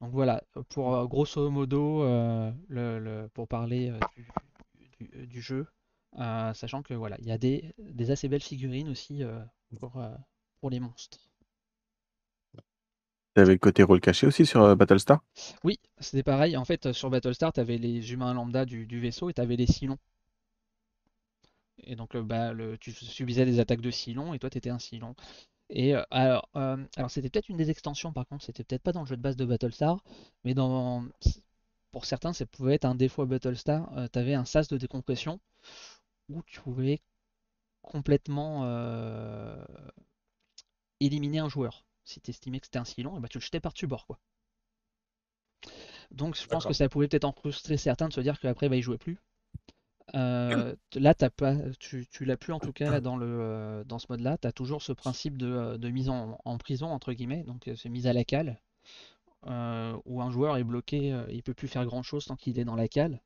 donc voilà, pour grosso modo, pour parler du jeu, sachant que voilà, il y a des assez belles figurines aussi pour, euh, pour les monstres. T'avais le côté rôle caché aussi sur Battlestar? Oui, c'était pareil. En fait, sur Battlestar, tu avais les humains lambda du vaisseau et tu avais les Cylons. Et donc, tu subissais des attaques de Cylons et toi, tu étais un Cylon. Alors c'était peut-être une des extensions, par contre, c'était peut-être pas dans le jeu de base de Battlestar, mais pour certains, ça pouvait être un défaut à Battlestar. Tu avais un sas de décompression où tu pouvais complètement éliminer un joueur. Si tu estimais que c'était un Cylon, et bah, tu le jetais par-dessus bord, quoi. Donc, je pense que D'accord. ça pouvait peut-être en frustrer certains de se dire qu'après, bah, ils jouaient plus. Là, t'as pas, tu l'as plus en tout cas là dans ce mode-là. Tu as toujours ce principe de mise en prison entre guillemets, donc c'est mise à la cale, où un joueur est bloqué, il peut plus faire grand-chose tant qu'il est dans la cale.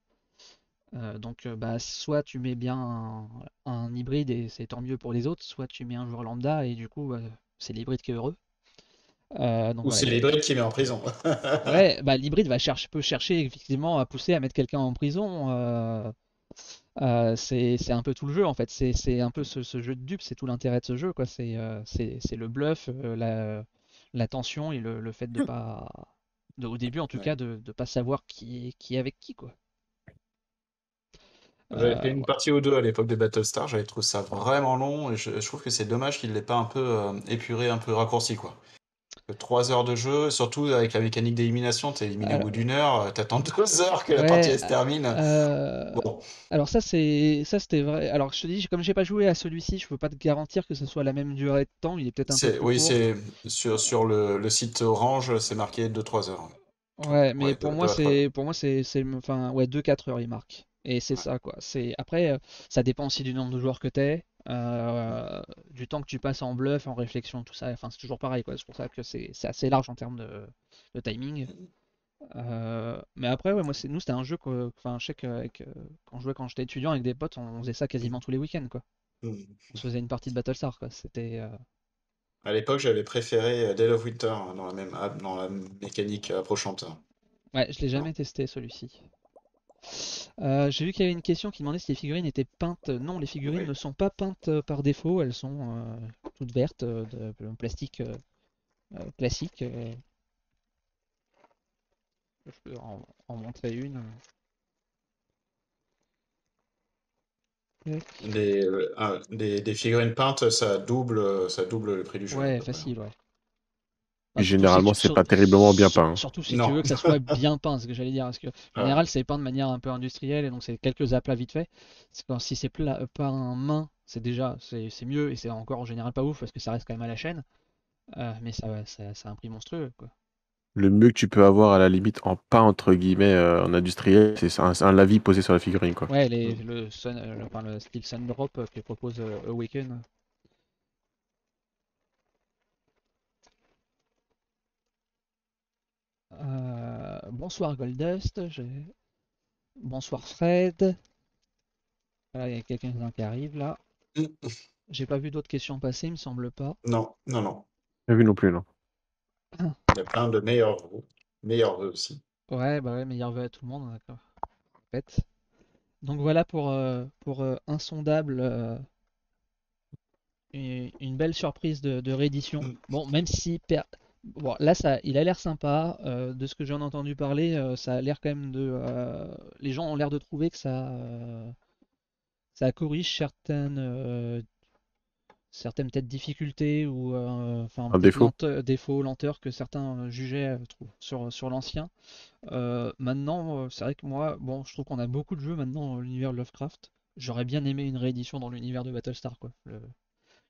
Soit tu mets bien un hybride et c'est tant mieux pour les autres, soit tu mets un joueur lambda et du coup c'est l'hybride qui est heureux. Donc Ou voilà, c'est l'hybride qui met en prison. ouais, bah l'hybride peut chercher effectivement à pousser à mettre quelqu'un en prison. C'est un peu tout le jeu en fait, c'est un peu ce jeu de dupe, c'est tout l'intérêt de ce jeu quoi. C'est le bluff, la tension et le fait de pas, au début en tout Ouais. cas, de pas savoir qui est avec qui quoi. J'avais fait une Voilà. partie ou deux à l'époque de Battlestar, j'avais trouvé ça vraiment long et je trouve que c'est dommage qu'il l'ait pas un peu épuré, un peu raccourci quoi. 3 heures de jeu, surtout avec la mécanique d'élimination, t'es éliminé au bout Alors, d'une heure, t'attends 2 heures que la partie ouais, elle se termine. euh, Bon, alors ça c'était vrai. Alors je te dis, comme j'ai pas joué à celui-ci, je peux pas te garantir que ce soit la même durée de temps. Il est peut-être un peu plus oui, court. c'est sur le site Orange, c'est marqué 2-3 heures. Ouais, mais Ouais, pour moi 2 à 3 heures. enfin ouais 2-4 heures il marque. Et c'est Ouais. ça quoi. C'est après ça dépend aussi du nombre de joueurs que t'es, du temps que tu passes en bluff, en réflexion, tout ça. Enfin c'est toujours pareil quoi. C'est pour ça que c'est assez large en termes de timing. Mais après ouais moi c'était un jeu que, enfin je sais que quand j'étais étudiant avec des potes, on faisait ça quasiment tous les week-ends quoi. On se faisait une partie de Battlestar quoi. C'était À l'époque, j'avais préféré Dead of Winter dans la mécanique approchante. ouais je l'ai Non. jamais testé celui-ci. J'ai vu qu'il y avait une question qui demandait si les figurines étaient peintes. Non, les figurines Oui. ne sont pas peintes par défaut, elles sont toutes vertes, de plastique classique. Je peux en montrer une. Des figurines peintes, ça double le prix du jeu à Ouais, peu près, hein. facile, ouais. Bah, Et généralement, c'est pas terriblement bien peint, hein. surtout si tu Non. veux que ça soit bien peint, ce que j'allais dire. Parce que, en Voilà. général, c'est peint de manière un peu industrielle, et donc c'est quelques aplats vite fait. Si c'est peint main, c'est mieux, et c'est encore en général pas ouf, parce que ça reste quand même à la chaîne. Mais ça a un prix monstrueux, quoi. Le mieux que tu peux avoir à la limite en peint entre guillemets en industriel, c'est un lavis posé sur la figurine quoi. Ouais, Mm. enfin, le style Sundrop que propose Awaken. Bonsoir Goldust, bonsoir Fred. Voilà, il y a quelqu'un qui arrive là. Mm. J'ai pas vu d'autres questions passer, il me semble pas. Non, non, non. Pas vu non plus, non. Il y a plein de meilleurs vœux. Meilleurs vœux aussi. Ouais, bah ouais, meilleur vœu à tout le monde, d'accord. Répète. Donc voilà pour Insondable, une belle surprise de réédition. Mm. Bon, même si Bon, là, il a l'air sympa. De ce que j'en ai entendu parler, ça a l'air quand même les gens ont l'air de trouver que ça corrige certaines peut-être difficultés ou enfin Un peut-être défaut. défauts, lenteurs que certains jugeaient sur l'ancien. Maintenant, c'est vrai que moi, bon, je trouve qu'on a beaucoup de jeux maintenant dans l'univers de Lovecraft. J'aurais bien aimé une réédition dans l'univers de Battlestar, quoi.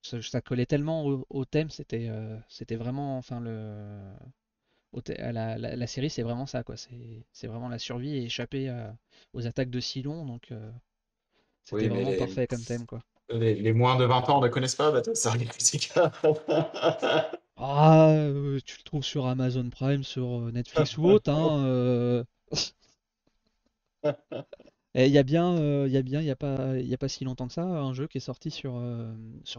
Ça collait tellement au thème, c'était vraiment, enfin la série, c'est vraiment ça, quoi. C'est vraiment la survie et échapper aux attaques de Cylon, donc c'était Oui, mais vraiment parfait comme thème, quoi. les moins de 20 ans ne connaissent pas Battlestar Galactica. Ah, tu le trouves sur Amazon Prime, sur Netflix ou autre, hein. Et il y a pas si longtemps que ça, un jeu qui est sorti sur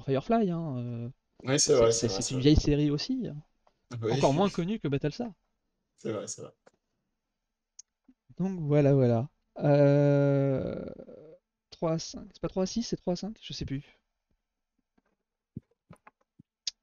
Firefly, hein. Oui, c'est C'est vrai, c'est c'est- vrai, c'est c'est une vrai. vieille série aussi, hein. Oui, Encore moins connue que Battlestar. c'est vrai, c'est vrai. Donc voilà, voilà. Euh... 3 à 5. C'est pas 3 à 6, c'est 3 à 5? Je sais plus.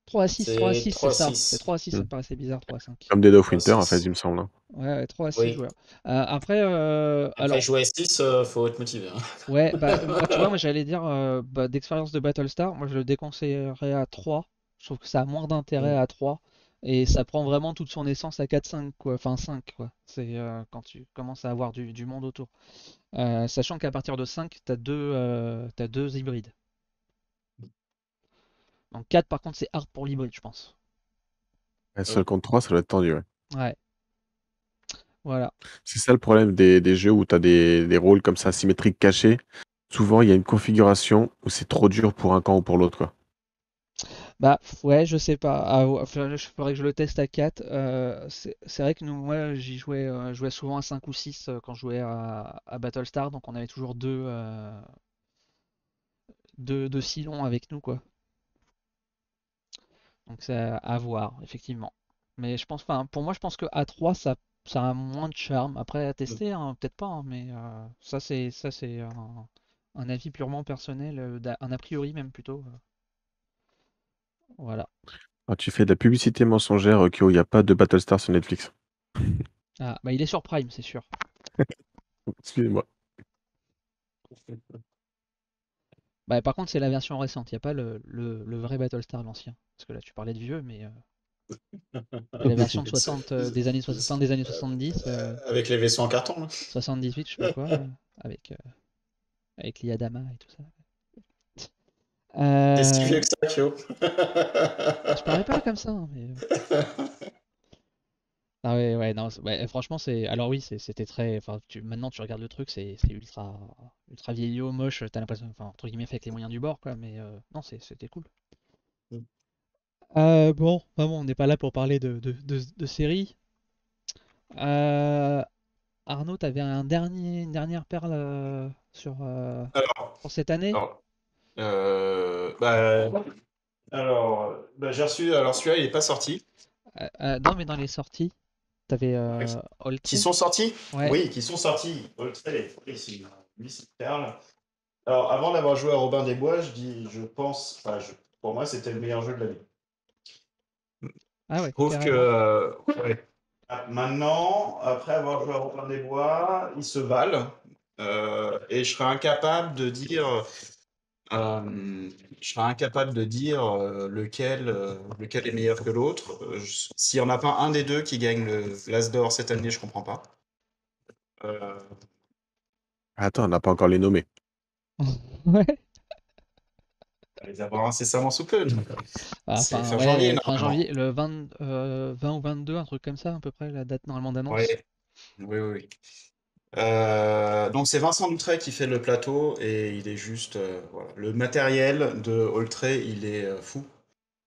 3 à 6, 3 à C'est 6, c'est ça. C'est 3-6. 3 à 6, ça Hmm. me paraissait bizarre, 3 à 5. Comme Dead of Winter, en fait, 3-6. il me semble, hein. Ouais, ouais, 3 à 6 Oui. joueurs. Après, Après, alors, jouer à 6, faut être motivé, ouais, bah, moi, tu vois, hein. moi j'allais dire, bah, d'expérience de Battlestar, moi je le déconseillerais à 3. Je trouve que ça a moins d'intérêt à 3. Et ça prend vraiment toute son essence à 4-5, quoi. Enfin, 5, quoi. C'est quand tu commences à avoir du monde autour. Sachant qu'à partir de 5, t'as deux hybrides. Donc 4, par contre, c'est hard pour l'hybride, je pense. Ouais, Oui. seul contre 3, ça doit être tendu, ouais. Ouais, voilà. C'est ça le problème des jeux où tu as des rôles comme ça symétriques cachés. Souvent, il y a une configuration où c'est trop dur pour un camp ou pour l'autre, quoi. Bah ouais, je sais pas. Ah, ouais, enfin, je faudrait que je le teste à 4. C'est vrai que moi, je jouais souvent à 5 ou 6 quand je jouais à Battlestar, donc on avait toujours deux Cylons avec nous, quoi. Donc c'est à voir, effectivement. Mais je pense, enfin, pour moi, je pense que A3, ça a moins de charme. Après, à tester, hein, peut-être pas, hein, mais ça c'est un avis purement personnel, un a priori même plutôt. Voilà. Ah, tu fais de la publicité mensongère, Kyo, il n'y a pas de Battlestar sur Netflix. Ah, bah il est sur Prime, c'est sûr. Excusez-moi. Bah, par contre, c'est la version récente, il n'y a pas le vrai Battlestar, l'ancien. Parce que là, tu parlais de vieux, mais il y a la version de 60, fin des années 70, Avec les vaisseaux en carton, là. 78, je sais pas quoi, avec, avec Liadama et tout ça. T'es si Euh, vieux que ça, Kyo. je parlais pas comme ça, hein, mais. Ah ouais, ouais, non, ouais, franchement, c'est. Alors oui, c'était très. Enfin, maintenant, tu regardes le truc, c'est ultra vieillot, moche, t'as l'impression. Enfin, entre guillemets, fait avec les moyens du bord, quoi, mais non, c'était cool. Bon, on n'est pas là pour parler de séries. Euh, Arnaud, t'avais une dernière perle Alors, pour cette année? alors, bah, j'ai reçu. Alors, celui-là, il n'est pas sorti. Non, mais dans les sorties, t'avais Qui Oltré? sont sortis? Ouais. Oui, qui sont sortis. Oltré, oui, c'est une petite perle. Alors, avant d'avoir joué à Robin des Bois, je pense, enfin, pour moi, c'était le meilleur jeu de l'année. Ah Je ouais, trouve que, carrément. ouais. Maintenant, après avoir joué à Robin des Bois, ils se valent. Et euh, je serais incapable de dire lequel est meilleur que l'autre. S'il n'y en a pas un des deux qui gagne l'As d'or cette année, je comprends pas. Euh, Attends, on n'a pas encore les nommés. Ouais. On va les avoir incessamment sous peu. Ah, C'est enfin, fin janvier, ouais, fin normalement. janvier, le 20 ou 22, un truc comme ça, à peu près, la date normalement d'annonce. Ouais, oui, oui, oui. Donc c'est Vincent Doutray qui fait le plateau et il est juste voilà. Le matériel de Oltré, il est fou.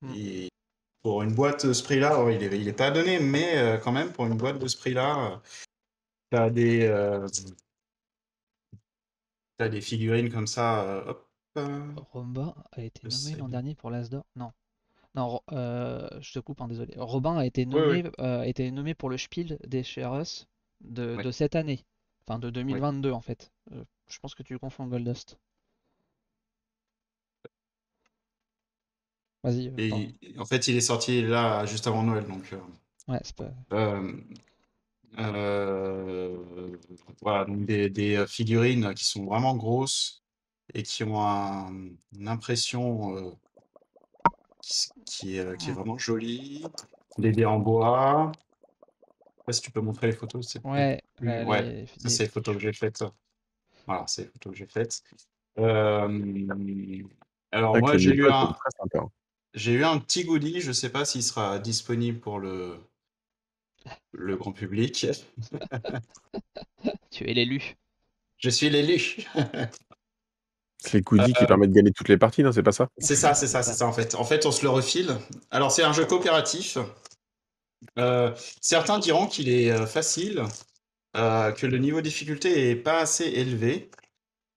Hmm. Il- pour une boîte de ce prix-là, alors, il est pas donné, mais quand même pour une boîte de ce prix-là, t'as des figurines comme ça. Hop, Robin a été nommé c'est- l'an dernier pour l'As d'or. Non. Non, je te coupe, hein, désolé. Robin oui, oui, a été nommé pour le Spiel des Jahres oui, de cette année. Enfin, de oui. 2022, en fait. Je pense que tu confonds Goldust. Vas-y, pardon. Et en fait, il est sorti là juste avant Noël, donc Ouais, c'est pas. euh, euh, voilà, donc des figurines qui sont vraiment grosses et qui ont une impression qui est Hmm. vraiment jolie. Des dés en bois. Je sais pas si tu peux montrer les photos, c'est peut-être Ouais, plus. Ouais, les, ça les c'est les photos que j'ai faites. Voilà, c'est les photos que j'ai faites. Euh, alors Avec moi les métaux, elles sont très sympas, hein. j'ai eu un petit goodie, je sais pas s'il sera disponible pour le grand public. Tu es l'élu. Je suis l'élu. C'est les goodies qui permettent de gagner toutes les parties, non? C'est pas ça? C'est ça, c'est C'est ça, c'est ça. ça en fait. En fait, on se le refile. Alors c'est un jeu coopératif. Euh, Certains diront qu'il est facile, que le niveau de difficulté est pas assez élevé.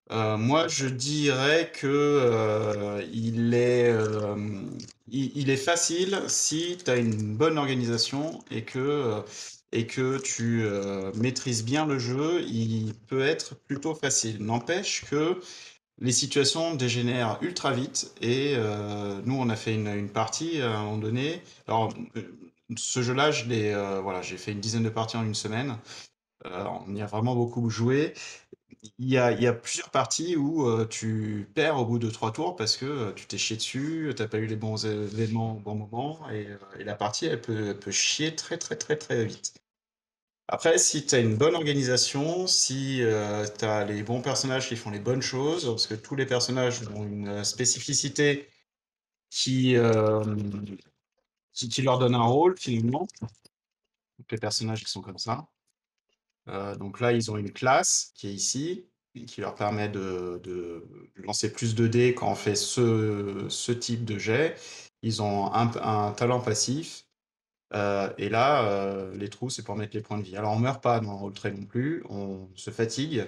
Moi, je dirais que il est facile si tu as une bonne organisation et que tu maîtrises bien le jeu. Il peut être plutôt facile. N'empêche que les situations dégénèrent ultra vite et nous, on a fait une partie à un moment donné. Alors, ce jeu-là, voilà, j'ai fait une dizaine de parties en une semaine. On y a vraiment beaucoup joué. Il y a plusieurs parties où tu perds au bout de 3 tours parce que tu t'es chié dessus, t'as pas eu les bons événements au bon moment et la partie elle peut chier très très très très vite. Après, si tu as une bonne organisation, si tu as les bons personnages qui font les bonnes choses, parce que tous les personnages ont une spécificité qui, euh, qui leur donne un rôle finalement, donc les personnages qui sont comme ça. Donc là, ils ont une classe qui est ici, et qui leur permet de lancer plus de dés quand on fait ce type de jet. Ils ont un talent passif. Et là, les trous, c'est pour mettre les points de vie. Alors, on meurt pas dans Roll Train non plus, on se fatigue.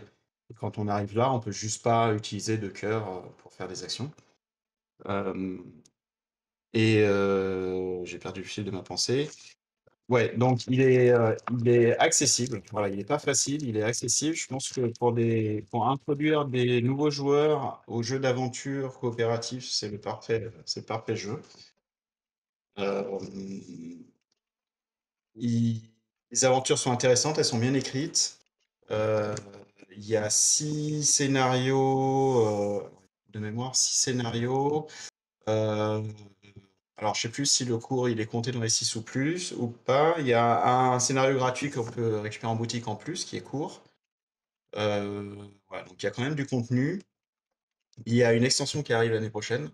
Et quand on arrive là, on peut juste pas utiliser de cœur pour faire des actions. Euh, j'ai perdu le fil de ma pensée. Ouais, donc il est accessible. Voilà, il est pas facile, il est accessible. Je pense que pour introduire des nouveaux joueurs aux jeux d'aventure coopératif, c'est le parfait jeu. Euh, il- les aventures sont intéressantes, elles sont bien écrites. Euh, il y a 6 scénarios de mémoire, 6 scénarios. Euh, alors, je sais plus si le cours il est compté dans les 6 ou plus ou pas. Il y a un scénario gratuit qu'on peut récupérer en boutique en plus, qui est court. Voilà, donc il y a quand même du contenu. Il y a une extension qui arrive l'année prochaine,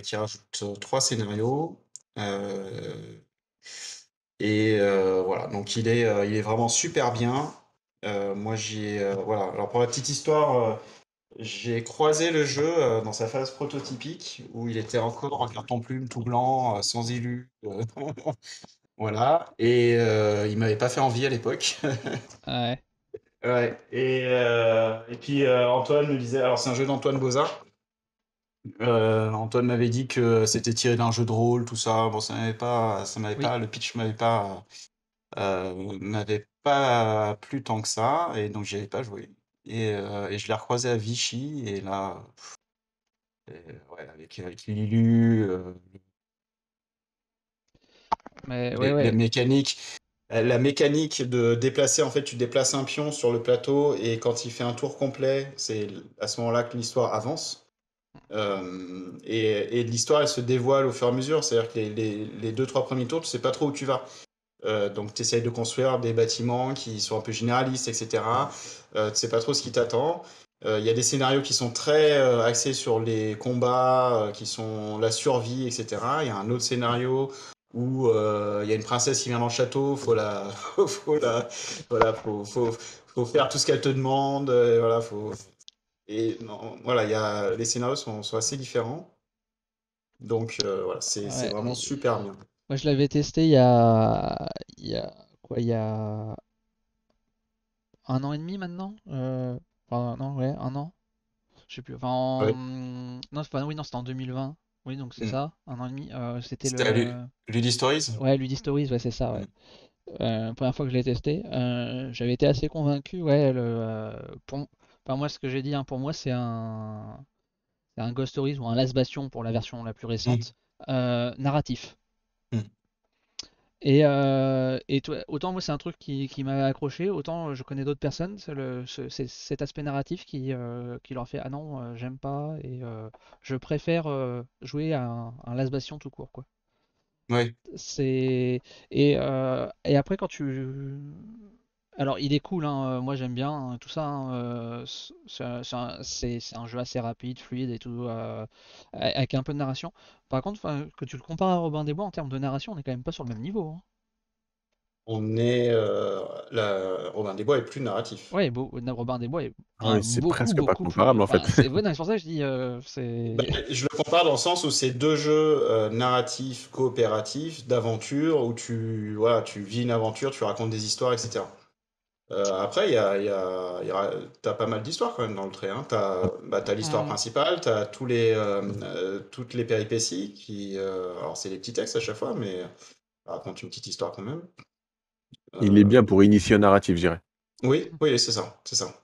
qui rajoute 3 scénarios. Euh, voilà, donc il est vraiment super bien. Moi, voilà. Alors pour la petite histoire, j'ai croisé le jeu dans sa phase prototypique où il était encore en carton-plume tout blanc, sans élu. Voilà. Et il m'avait pas fait envie à l'époque. Ouais. Ouais. Et puis Antoine me disait, alors c'est un jeu d'Antoine Boza. Antoine m'avait dit que c'était tiré d'un jeu de rôle, tout ça. Bon, Oui. le pitch m'avait pas plu tant que ça, et donc j'y avais pas joué. Et je l'ai recroisé à Vichy, et là, ouais, avec Lilu, Mais ouais, les ouais. mécaniques, la mécanique de déplacer, en fait, tu déplaces un pion sur le plateau, et quand il fait un tour complet, c'est à ce moment-là que l'histoire avance. Et l'histoire, elle se dévoile au fur et à mesure, c'est-à-dire que les 2, 3 premiers tours, tu sais pas trop où tu vas. Donc, tu essayes de construire des bâtiments qui sont un peu généralistes, etc. Tu sais pas trop ce qui t'attend. Il y a des scénarios qui sont très axés sur les combats, qui sont la survie, etc. Il y a un autre scénario où il y a une princesse qui vient dans le château, voilà, faut faire tout ce qu'elle te demande. Voilà, et non, voilà, les scénarios sont assez différents. Donc voilà, c'est Ouais. vraiment super bien. Moi, je l'avais testé il y a quoi, il y a 1 an et demi maintenant. Enfin, non, ouais, 1 an. Je sais plus. Enfin, Ouais. non, oui, non, c'était en 2020. Oui, donc c'est Mm. ça, 1 an et demi. C'était C'était à le, Ludistories? ouais, Ludistories, ouais, c'est ça, ouais. Mm. Première fois que je l'ai testé, j'avais été assez convaincu, ouais. Enfin, moi, ce que j'ai dit, hein, pour moi, c'est un Ghost Stories ou un Last Bastion pour la version la plus Mm. récente, narratif. Mm. Et autant moi c'est un truc qui m'a accroché, autant je connais d'autres personnes, c'est cet aspect narratif qui leur fait ah non, j'aime pas et je préfère jouer à un Last Bastion tout court quoi. Ouais. C'est et après quand tu alors il est cool hein, moi j'aime bien hein, tout ça hein, c'est un jeu assez rapide, fluide et tout avec un peu de narration. Par contre, enfin, que tu le compares à Robin des Bois en termes de narration, on est quand même pas sur le même niveau, hein. On est. Robin des Bois est plus narratif. Ouais, Robin des Bois est Ah oui, c'est beaucoup, presque pas beaucoup plus. comparable en fait. Enfin, c'est ouais, non, c'est pour ça que je dis Bah, c'est. je le compare dans le sens où c'est deux jeux narratifs, coopératifs, d'aventure, où voilà, tu vis une aventure, tu racontes des histoires, etc. Après, t'as pas mal d'histoires quand même dans le trait, hein. T'as l'histoire Hmm. principale, t'as toutes les péripéties alors c'est des petits textes à chaque fois, mais ça raconte une petite histoire quand même. Il est Euh, bien pour initier un narratif, je dirais. oui, oui, c'est ça, c'est ça.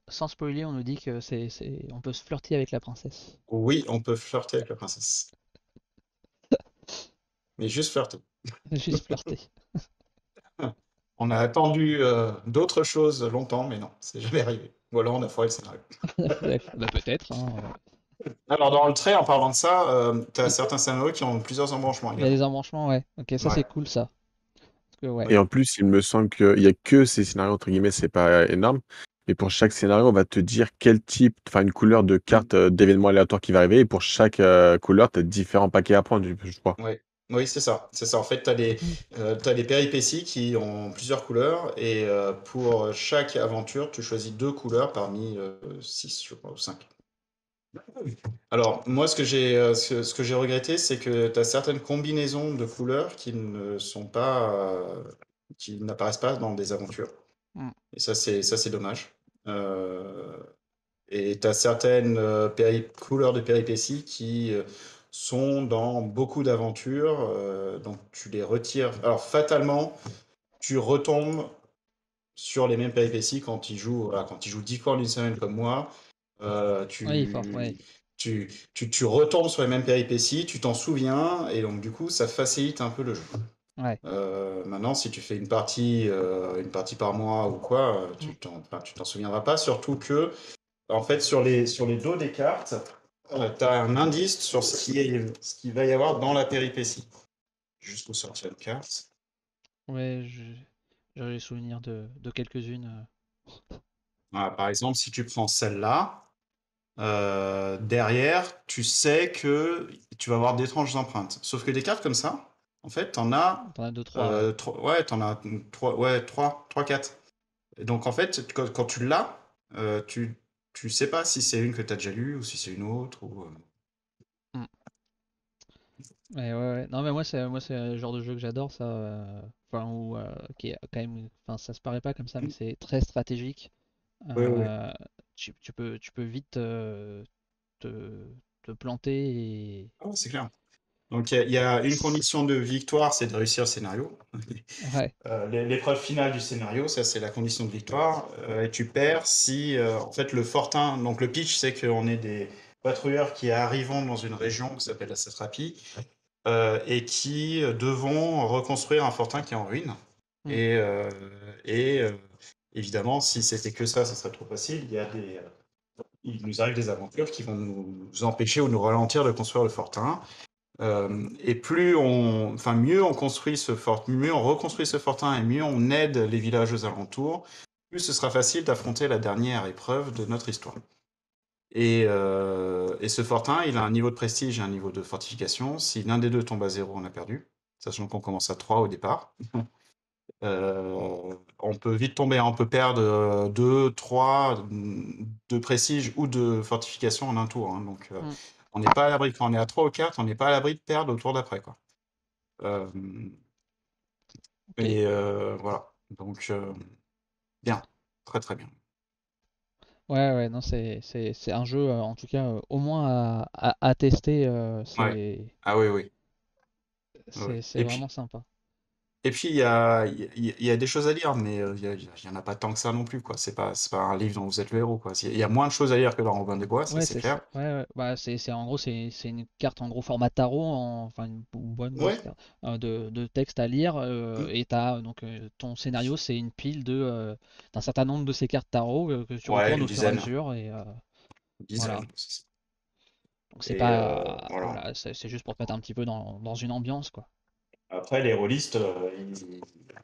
Sans spoiler, on nous dit que on peut se flirter avec la princesse. Oui, on peut flirter avec la princesse, mais juste flirter. Juste flirter. On a attendu d'autres choses longtemps, mais non, c'est jamais arrivé. Ou alors on a foiré le scénario. Bah, peut-être, hein. Alors dans le trait, en parlant de ça, t'as Il certains scénarios qui ont plusieurs embranchements il y a également. des embranchements, ouais. Ok, ça c'est Ouais, cool ça. Parce que, ouais. Et en plus, il me semble qu'il y a que ces scénarios, entre guillemets, c'est pas énorme. Mais pour chaque scénario, on va te dire quel type, enfin une couleur de carte d'événement aléatoire qui va arriver. Et pour chaque couleur, tu as différents paquets à prendre, je crois. ouais. Oui, c'est ça. C'est ça. En fait, t'as des péripéties qui ont plusieurs couleurs et pour chaque aventure, tu choisis deux couleurs parmi six, je crois, ou cinq. Alors, moi, ce que j'ai regretté, c'est que tu as certaines combinaisons de couleurs qui n'apparaissent pas dans des aventures. Hmm. Et ça, c'est dommage. Euh, et tu as certaines couleurs de péripéties qui sont dans beaucoup d'aventures, donc tu les retires. Alors, fatalement, tu retombes sur les mêmes péripéties quand voilà, quand tu joues 10 fois en une semaine comme moi. Euh, Ouais, il est fort, ouais. tu, tu retombes sur les mêmes péripéties, tu t'en souviens, et donc du coup, ça facilite un peu le jeu. Ouais. Maintenant, si tu fais une partie par mois ou quoi, Hmm. enfin, tu t'en souviendras pas, surtout que, en fait, sur les dos des cartes, tu as un indice sur ce qu'il va y avoir dans la péripétie. Juste pour sortir une carte. Ouais, j'ai les souvenirs de quelques-unes. Voilà, par exemple, si tu prends celle-là, derrière, tu sais que tu vas avoir d'étranges empreintes. Sauf que des cartes comme ça, en fait, t'en as, T'en as deux, trois, ouais. ouais, t'en as trois, ouais, trois, quatre. Et donc, en fait, quand tu l'as, tu sais pas si c'est une que tu as déjà lue ou si c'est une autre. Hmm. Ouais, ouais, ouais. Non, mais moi c'est le genre de jeu que j'adore, ça. Enfin, qui est quand même. Enfin, ça se paraît pas comme ça, mais c'est très stratégique. Oui, oui. Euh, tu peux vite te, te planter et. Ah, c'est clair. Donc, il y a une condition de victoire, c'est de réussir le scénario. Ouais. L'épreuve finale du scénario, ça c'est la condition de victoire. Et tu perds si, en fait, le fortin. Donc le pitch, c'est qu'on est des patrouilleurs qui arrivons dans une région qui s'appelle la Satrapie et qui devons reconstruire un fortin qui est en ruine. Hmm. Et, euh, et évidemment, si c'était que ça serait trop facile. Il nous arrive des aventures qui vont nous empêcher ou nous ralentir de construire le fortin. Et mieux on construit mieux on reconstruit ce fortin et mieux on aide les villages aux alentours, plus ce sera facile d'affronter la dernière épreuve de notre histoire. Et ce fortin, il a un niveau de prestige et un niveau de fortification. Si l'un des deux tombe à zéro, on a perdu, sachant qu'on commence à 3 au départ. On peut vite tomber, hein. On peut perdre 2, 3 de prestige ou de fortification en un tour, hein. Donc, Hmm. on n'est pas à l'abri. Quand on est à 3 ou 4, on n'est pas à l'abri de perdre au tour d'après, quoi. Euh, Ok. voilà. Donc, bien. Très, très bien. Ouais, ouais, non, c'est un jeu, en tout cas, au moins à tester, Ouais. Ah oui, oui. Ouais. c'est Et vraiment puis, sympa. Et puis, il y a des choses à lire, mais il y en a pas tant que ça non plus, quoi. C'est pas un livre dont vous êtes le héros, quoi. Il y a moins de choses à lire que dans Robin des Bois, ça Ouais, c'est c'est ça. clair. Ouais, ouais. Bah, en gros, c'est une carte en gros format tarot, enfin une bonne grosse Ouais. carte de texte à lire. Mm. Et t'as donc ton scénario, c'est une pile d'un certain nombre de ces cartes tarot que tu Ouais, retournes une au fur et à dizaine. mesure. Une Voilà. dizaine. C'est ça. Donc c'est Et pas, voilà. voilà, c'est juste pour te mettre un petit peu dans une ambiance, quoi. Après, les rôlistes,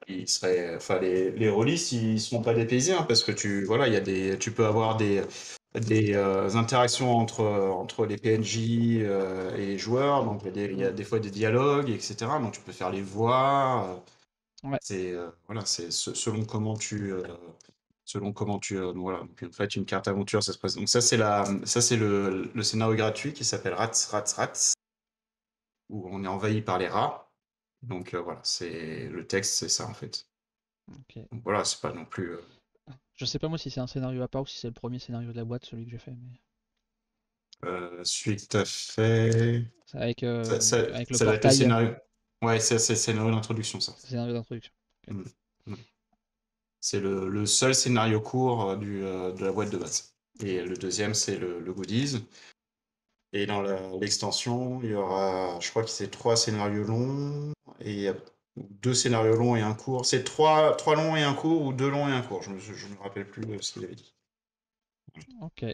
ils seraient, enfin, les rôlistes, ils seront pas dépaysés, hein, parce que voilà, tu peux avoir des interactions entre les PNJ et les joueurs, donc il y a des fois des dialogues, etc. Donc tu peux faire les voix. Ouais. Voilà, c'est selon comment tu, voilà. Donc, en fait, une carte aventure, ça se présente. Donc ça c'est le scénario gratuit qui s'appelle Rats Rats Rats, où on est envahi par les rats. Donc voilà, c'est le texte, c'est ça en fait. Ok. Donc voilà, c'est pas non plus. Je sais pas moi si c'est un scénario à part ou si c'est le premier scénario de la boîte, celui que j'ai fait, mais Celui que t'as fait. c'est avec, Ça, ça, avec le ça doit être le portail, scénario. Ouais, c'est le scénario d'introduction, ça. c'est le scénario d'introduction. Ok. Mm. Ouais. C'est le seul scénario court de la boîte de base. Et le deuxième, c'est le goodies. Et dans l'extension, il y aura, je crois que c'est 3 scénarios longs, et il y a 2 scénarios longs et un court. C'est trois longs et un court, ou 2 longs et un court. Je me rappelle plus de ce qu'il avait dit. Ok,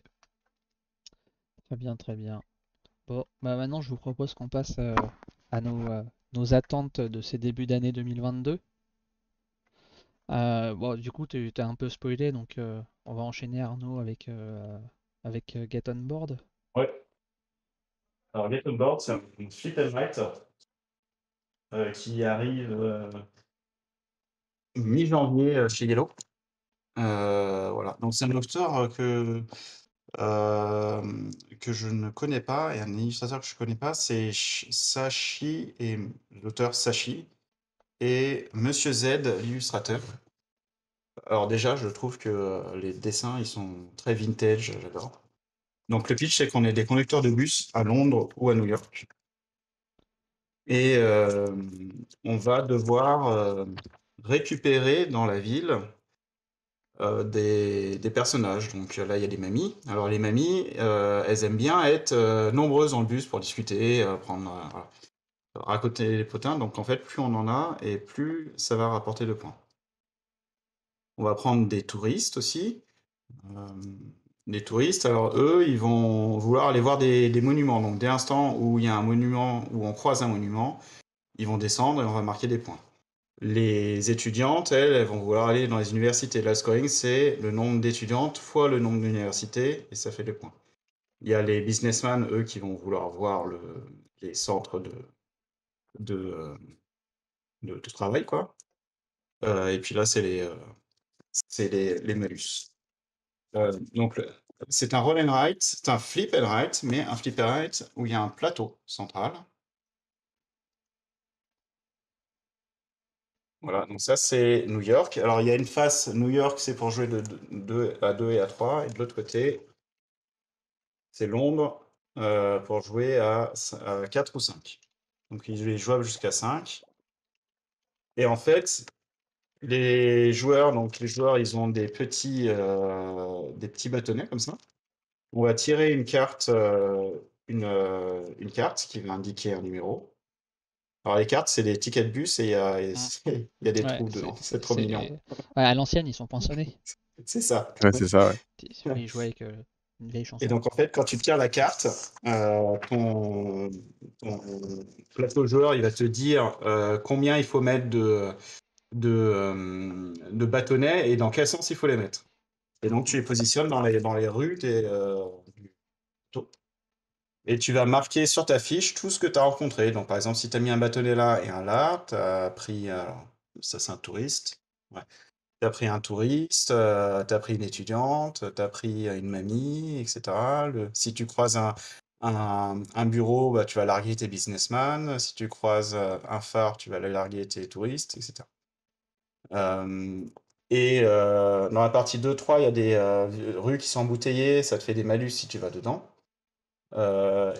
très bien, très bien. Bon, bah maintenant je vous propose qu'on passe à nos attentes de ces débuts d'année 2022. Bon, du coup, tu t'es un peu spoilé, donc on va enchaîner Arnaud avec Get On Board. Ouais. Alors, Get On Board, c'est un flip and write qui arrive mi-janvier chez Yellow. Voilà. Donc, c'est un auteur que je ne connais pas, et un illustrateur que je ne connais pas, c'est Sashi, et l'auteur Sashi, et Monsieur Z, l'illustrateur. Alors déjà, je trouve que les dessins, ils sont très vintage, j'adore. Donc le pitch, c'est qu'on est des conducteurs de bus à Londres ou à New York. Et on va devoir récupérer dans la ville des personnages. Donc là, il y a des mamies. Alors les mamies, elles aiment bien être nombreuses dans le bus pour discuter, prendre, voilà, raconter les potins. Donc en fait, plus on en a, et plus ça va rapporter de points. On va prendre des touristes aussi. Les touristes, alors eux, ils vont vouloir aller voir des monuments. Donc dès l'instant où il y a un monument, où on croise un monument, ils vont descendre et on va marquer des points. Les étudiantes, elles vont vouloir aller dans les universités. Le scoring, c'est le nombre d'étudiantes fois le nombre d'universités, et ça fait des points. Il y a les businessmen, eux, qui vont vouloir voir les centres de, de travail, quoi. Et puis là, c'est les malus. Donc, c'est un roll and write, c'est un flip and write, mais un flip and write où il y a un plateau central. Voilà, donc ça c'est New York. Alors il y a une face New York, c'est pour jouer de 2 à 2 et à 3, et de l'autre côté, c'est Londres pour jouer à 4 ou 5. Donc il est jouable jusqu'à 5. Et en fait, les joueurs, ils ont des petits bâtonnets comme ça. On va tirer une carte, une carte qui va indiquer un numéro. Alors les cartes, c'est des tickets de bus, et Mm. il y a des Ouais, trous dedans. C'est trop mignon. ouais, à l'ancienne, ils sont pensionnés. C'est ça. Ouais, c'est ça, ouais. Il suffit de jouer avec une vieille Et chanson. donc en fait, quand tu tires la carte, ton plateau joueur, il va te dire combien il faut mettre de bâtonnets et dans quel sens il faut les mettre. Et donc tu les positionnes dans les rues du plateau. Et tu vas marquer sur ta fiche tout ce que tu as rencontré. Donc, par exemple, si tu as mis un bâtonnet là et un là, tu as pris. Alors, ça, c'est un touriste. Ouais. Tu as pris un touriste, tu as pris une étudiante, tu as pris une mamie, etc. Si tu croises un bureau, bah, tu vas larguer tes businessmen. Si tu croises un phare, tu vas larguer tes touristes, etc. Euh, et dans la partie 2-3, il y a des rues qui sont embouteillées, ça te fait des malus si tu vas dedans.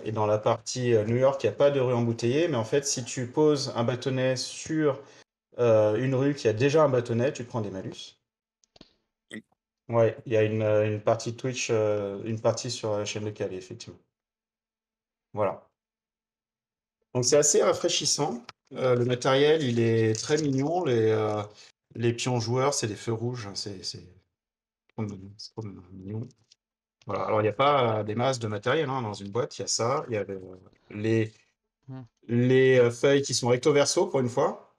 Et dans la partie New York, il n'y a pas de rue embouteillée, mais en fait, si tu poses un bâtonnet sur une rue qui a déjà un bâtonnet, tu te prends des malus. Ouais, il y a une partie Twitch, une partie sur la chaîne de Calais, effectivement. Voilà. Donc c'est assez rafraîchissant. Le matériel, il est très mignon. Les pions joueurs, c'est des feux rouges. C'est trop mignon. Voilà. Alors, il n'y a pas des masses de matériel dans une boîte. Il y a ça. Il y a les, Hmm. les feuilles qui sont recto-verso, pour une fois.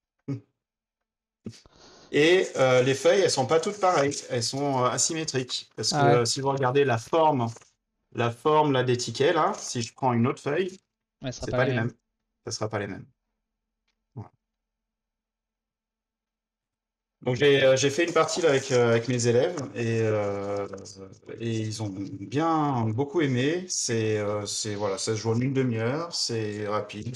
Et les feuilles, elles sont pas toutes pareilles. Elles sont asymétriques. Parce Ah ouais. que si vous regardez la forme là, des tickets, là, si je prends une autre feuille, Ouais, ce sera c'est pas pas les les mêmes. mêmes. Ça sera pas les mêmes. Voilà. Donc j'ai fait une partie là, avec mes élèves et ils ont beaucoup aimé. Voilà, ça se joue en une demi-heure, c'est rapide,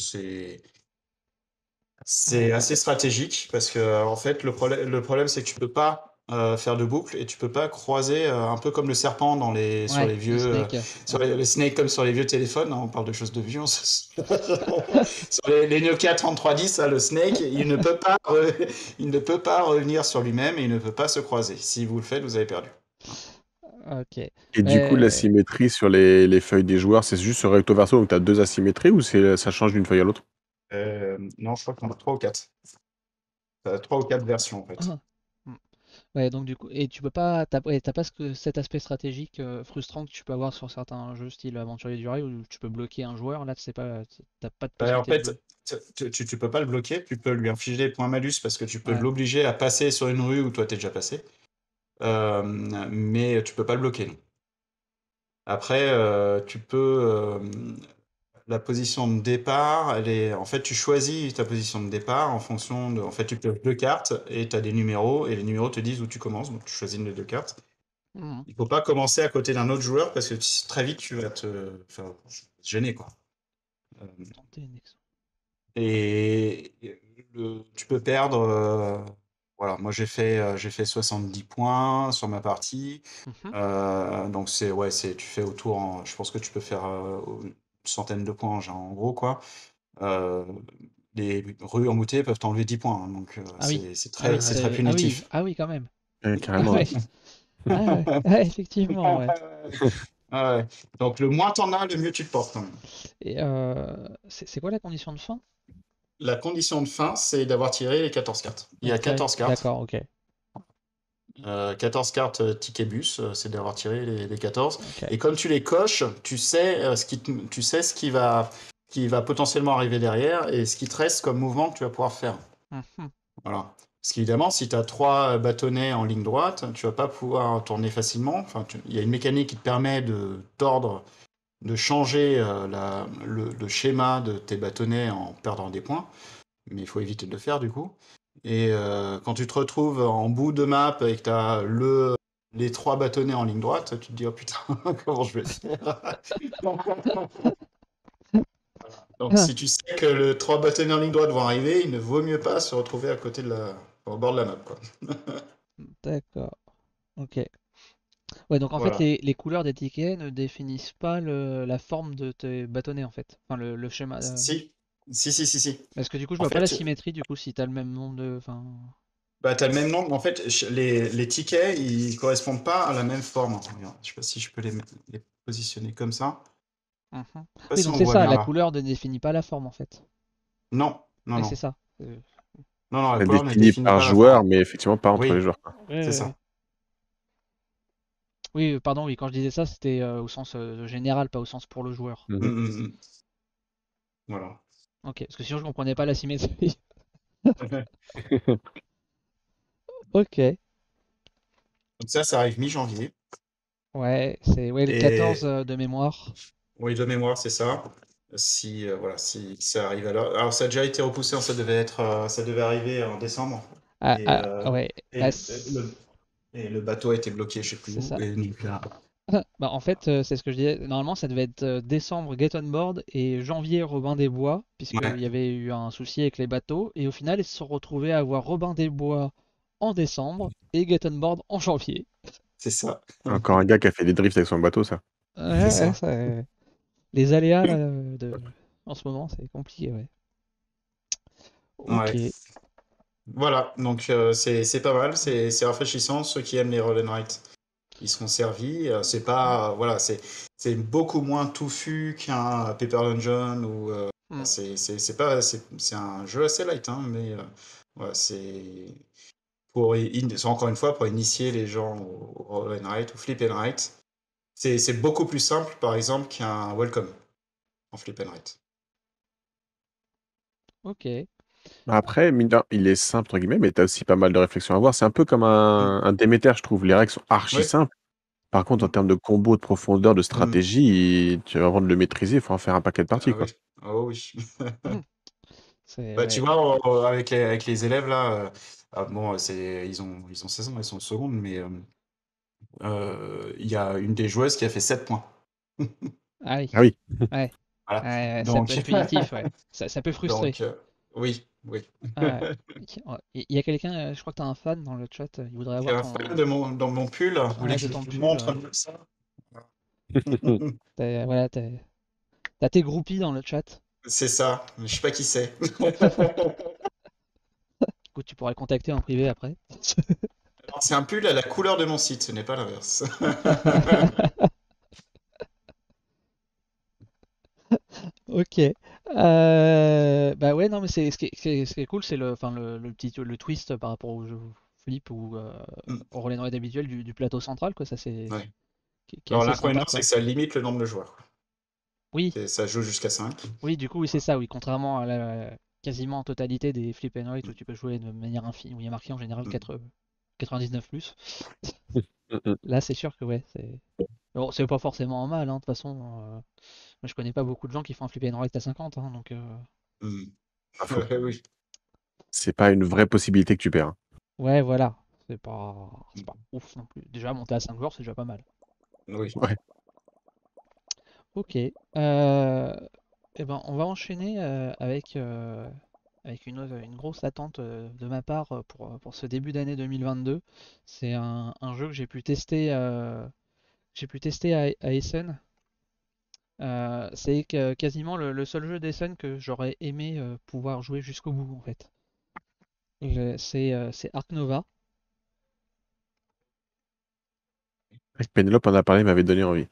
c'est assez stratégique parce que en fait le problème c'est que tu peux pas faire de boucle et tu peux pas croiser un peu comme le serpent sur Ouais, les le vieux snake. sur les snakes comme sur les vieux téléphones, hein, on parle de choses de vieux. Sur les Nokia 3310, le snake il ne peut pas revenir sur lui-même et il ne peut pas se croiser. Si vous le faites, vous avez perdu. Ok. Et du coup, l'asymétrie sur les feuilles des joueurs, c'est juste sur recto verso, donc tu as deux asymétries ou ça change d'une feuille à l'autre? Non, je crois qu'on a 3 ou 4. T'as 3 ou 4 versions en fait. Ah. Hmm. Ouais, donc du coup, et tu peux pas, ouais, t'as pas cet aspect stratégique frustrant que tu peux avoir sur certains jeux style Aventurier du Rail où tu peux bloquer un joueur. Là, c'est pas, t'as pas de En possibilité de fait, bloquer. tu peux pas le bloquer, tu peux lui infliger des points malus parce que tu peux Ouais. l'obliger à passer sur une rue où toi t'es déjà passé. Mais tu peux pas le bloquer, non. Après, la position de départ, en fait, tu choisis ta position de départ en fonction de. En fait, tu peux deux cartes et tu as des numéros et les numéros te disent où tu commences. Donc, tu choisis une des deux cartes. Mhm. Il faut pas commencer à côté d'un autre joueur parce que très vite, tu vas te gêner, quoi. Euh, Tenter une ex- Et tu peux perdre. Voilà, moi j'ai fait 70 points sur ma partie. Mhm. Donc tu fais je pense que tu peux faire une centaine de points, genre, en gros, quoi. Euh, les rues emboutées peuvent t'enlever 10 points, hein, donc Ah oui. c'est Ah oui, très ah oui, punitif. ah oui, quand même. Ah Carrément, ouais. ouais. Ah ouais. Ouais, effectivement, ouais. Ah ouais. Donc le moins t'en as, le mieux tu te portes, quand même. Et c'est quoi la condition de fin? La condition de fin, c'est d'avoir tiré les 14 cartes. Il y a D'être tiré. 14 cartes. D'accord, ok. 14 cartes ticket bus, c'est d'avoir tiré les 14. Ok. Et comme tu les coches, tu sais tu sais qui va potentiellement arriver derrière et ce qui te reste comme mouvement que tu vas pouvoir faire. Mhm. Voilà. Parce qu'évidemment, si tu as 3 bâtonnets en ligne droite, tu vas pas pouvoir tourner facilement. Enfin, il y a une mécanique qui te permet de tordre, de changer le schéma de tes bâtonnets en perdant des points. Mais il faut éviter de le faire du coup. Et quand tu te retrouves en bout de map et que tu as les 3 bâtonnets en ligne droite, tu te dis oh putain, comment je vais faire? Donc Ah, si tu sais que les 3 bâtonnets en ligne droite vont arriver, il ne vaut mieux pas se retrouver à côté au bord de la map, quoi. d'accord. Ok. Ouais, donc en fait, Voilà. les couleurs des tickets ne définissent pas la forme de tes bâtonnets, en fait. Enfin, le schéma. Si, si. Parce que du coup, je En vois pas la fait, symétrie, du coup, si t'as le même nombre de. Enfin. bah, tu as le même nombre. En fait, les tickets, ils correspondent pas à la même forme. Regarde, je sais pas si je peux les positionner comme ça. Mhm. Je sais pas Oui, si donc on c'est voit ça, bien la là. couleur ne définit pas la forme, en fait. Non, non, Oui, non. c'est ça. Non, la C'est couleur ne défini définit par pas la forme. joueur, mais effectivement pas entre les Oui, joueurs, quoi. Ouais, c'est ouais, ça. ouais. Oui, pardon, oui, quand je disais ça, c'était au sens général, pas au sens pour le joueur. Mm, Mhm. mm, mm. Voilà. Ok, parce que sinon je comprenais pas la symétrie. Ok, Donc ça arrive mi-janvier. ouais, c'est ouais, le 14 Et de mémoire. oui, de mémoire, c'est ça. Si ça arrive alors. Alors, ça a déjà été repoussé, hein, ça devait arriver en décembre. Ah, Et, ah, ouais, et, et le bateau a été bloqué, je sais plus c'est où. ça. Et donc, là, Bah, en fait, c'est ce que je disais. Normalement, ça devait être décembre Get on Board et janvier Robin des Bois, puisqu'il ouais, y avait eu un souci avec les bateaux. Et au final, ils se sont retrouvés à avoir Robin des Bois en décembre et Get on Board en janvier. c'est ça. Encore un gars qui a fait des drifts avec son bateau, ça. Ouais, C'est ouais, ça. les aléas là, en ce moment, c'est compliqué, ouais. Ok. Ouais. Voilà, donc c'est pas mal, c'est rafraîchissant. Ceux qui aiment les roll and write, ils seront servis. C'est Mm. pas, voilà, c'est beaucoup moins touffu qu'un Paper Dungeon ou Mm. c'est pas, c'est un jeu assez light, hein, mais voilà, c'est encore une fois pour initier les gens au roll and write ou flip and write. C'est beaucoup plus simple, par exemple, qu'un welcome en flip and write. Ok. Après, mine de rien, il est simple, entre guillemets, mais tu as aussi pas mal de réflexions à avoir. C'est un peu comme un Déméter, je trouve. Les règles sont archi Oui. simples. Par contre, en termes de combo, de profondeur, de Mm. stratégie, avant de le maîtriser, il faut en faire un paquet de parties, Ah oui. quoi. Oh oui. Mm. C'est Bah, tu ouais. vois, avec les élèves là, bon, ils ont 16 ans, ils sont en seconde, mais il y a une des joueuses qui a fait 7 points. Ah oui. Ah oui. Ouais. Voilà. Ouais, ça peut Donc, être punitif, ouais. Ça peut frustrer. donc oui, oui. Ouais. Il y a quelqu'un, je crois que t'as un fan dans le chat, il voudrait J'ai avoir un fan ton. dans mon pull. Vous voulez Ouais, que de je ton vous pull. montre ça? Voilà, t'as tes groupies dans le chat. C'est ça, mais je sais pas qui c'est. Écoute, tu pourras le contacter en privé après. Alors, c'est un pull à la couleur de mon site, ce n'est pas l'inverse. Ok. Bah ouais, non, mais ce qui est cool, c'est le twist par rapport au jeu Flip ou au Roll and Ride habituel du plateau central, quoi. Ça, c'est Ouais. qui est Alors assez l'inconvénient, sympa, c'est quoi. que ça limite le nombre de joueurs. Oui, Ça joue jusqu'à 5. oui, du coup, oui, c'est ça, oui. Contrairement à la quasiment totalité des Flip and Ride où tu peux jouer de manière infinie, où il y a marqué en général 99 plus. Là, c'est sûr que ouais, c'est. Bon, c'est pas forcément mal, hein, de toute façon. Moi, je connais pas beaucoup de gens qui font un Flip and Ride à 50, hein, donc. Ah, faut- Oui. C'est pas une vraie possibilité que tu perds, hein. Ouais, voilà. C'est pas ouf non plus. Déjà, monter à 5 joueurs, c'est déjà pas mal. Oui. Ouais. Ok. Eh ben, on va enchaîner avec une grosse attente de ma part pour ce début d'année 2022. C'est un jeu que j'ai pu tester à Essen. C'est quasiment le seul jeu d'Essen que j'aurais aimé pouvoir jouer jusqu'au bout, en fait. C'est Ark Nova. Avec Pénélope, on a parlé, il m'avait donné envie.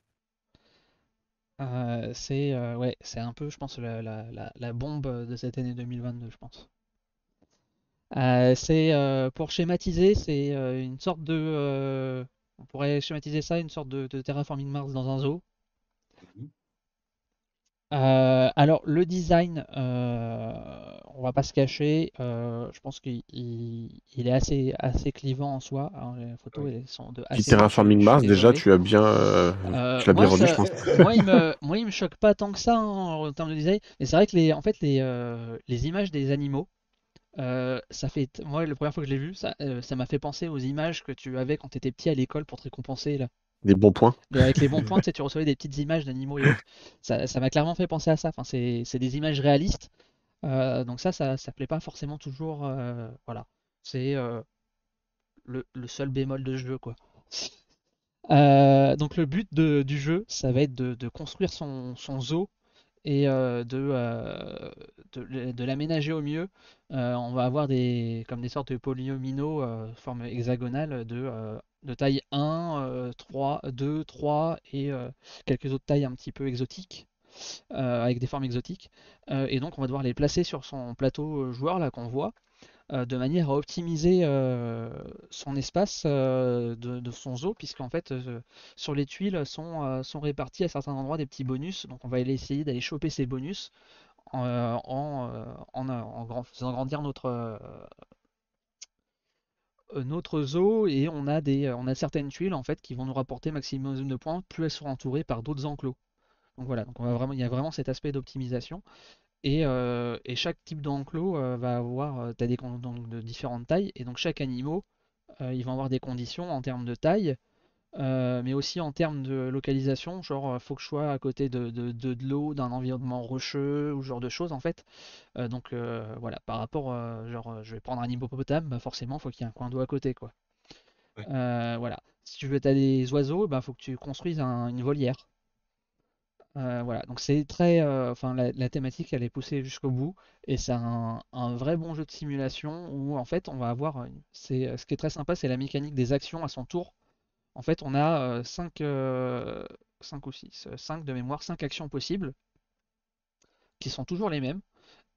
C'est un peu, je pense, la bombe de cette année 2022, je pense. Pour schématiser, c'est une sorte on pourrait schématiser ça, une sorte de terraforming Mars dans un zoo. Alors le design, on va pas se cacher, je pense qu'il est assez clivant en soi. Alors, les photos Oui. elles sont de Puis assez loin, je Terraforming suis Mars, déjà, désolé. tu l'as bien Moi, vendu, je pense. moi, il me choque pas tant que ça, hein, en termes de design, mais c'est vrai que en fait, les images des animaux, moi, la première fois que je l'ai vu, ça m'a fait penser aux images que tu avais quand tu étais petit à l'école pour te récompenser là. Des bons points. Avec les bons points, tu sais, tu recevais des petites images d'animaux et autres. Ça m'a clairement fait penser à ça. Enfin, c'est des images réalistes. Donc ça plaît pas forcément toujours. Voilà. C'est le seul bémol de jeu, quoi. Donc le but du jeu, ça va être de construire son zoo et de l'aménager au mieux. On va avoir comme des sortes de polyomino forme hexagonale de taille 1, 3, 2, 3 et quelques autres tailles un petit peu exotiques, avec des formes exotiques. Et donc on va devoir les placer sur son plateau joueur là qu'on voit de manière à optimiser son espace de son zoo, puisqu'en fait, sur les tuiles sont répartis à certains endroits des petits bonus. Donc, on va essayer d'aller choper ces bonus en faisant grandir notre zoo. Et on a certaines tuiles en fait qui vont nous rapporter maximum de points, plus elles sont entourées par d'autres enclos. Donc voilà, donc il y a vraiment cet aspect d'optimisation. Et chaque type d'enclos va avoir t'as donc de différentes tailles, et donc chaque animal ils vont avoir des conditions en termes de taille, mais aussi en termes de localisation, genre faut que je sois à côté de l'eau, d'un environnement rocheux, ou ce genre de choses en fait. Donc voilà, par rapport, genre je vais prendre un hippopotame, bah forcément faut qu'il y ait un coin d'eau à côté, quoi. Voilà. Si tu veux t'as des oiseaux, bah faut que tu construises une volière. Voilà, donc c'est très, enfin la thématique elle est poussée jusqu'au bout et c'est un vrai bon jeu de simulation où en fait on va avoir, ce qui est très sympa c'est la mécanique des actions à son tour. En fait on a 5 ou 6, 5 de mémoire, 5 actions possibles qui sont toujours les mêmes,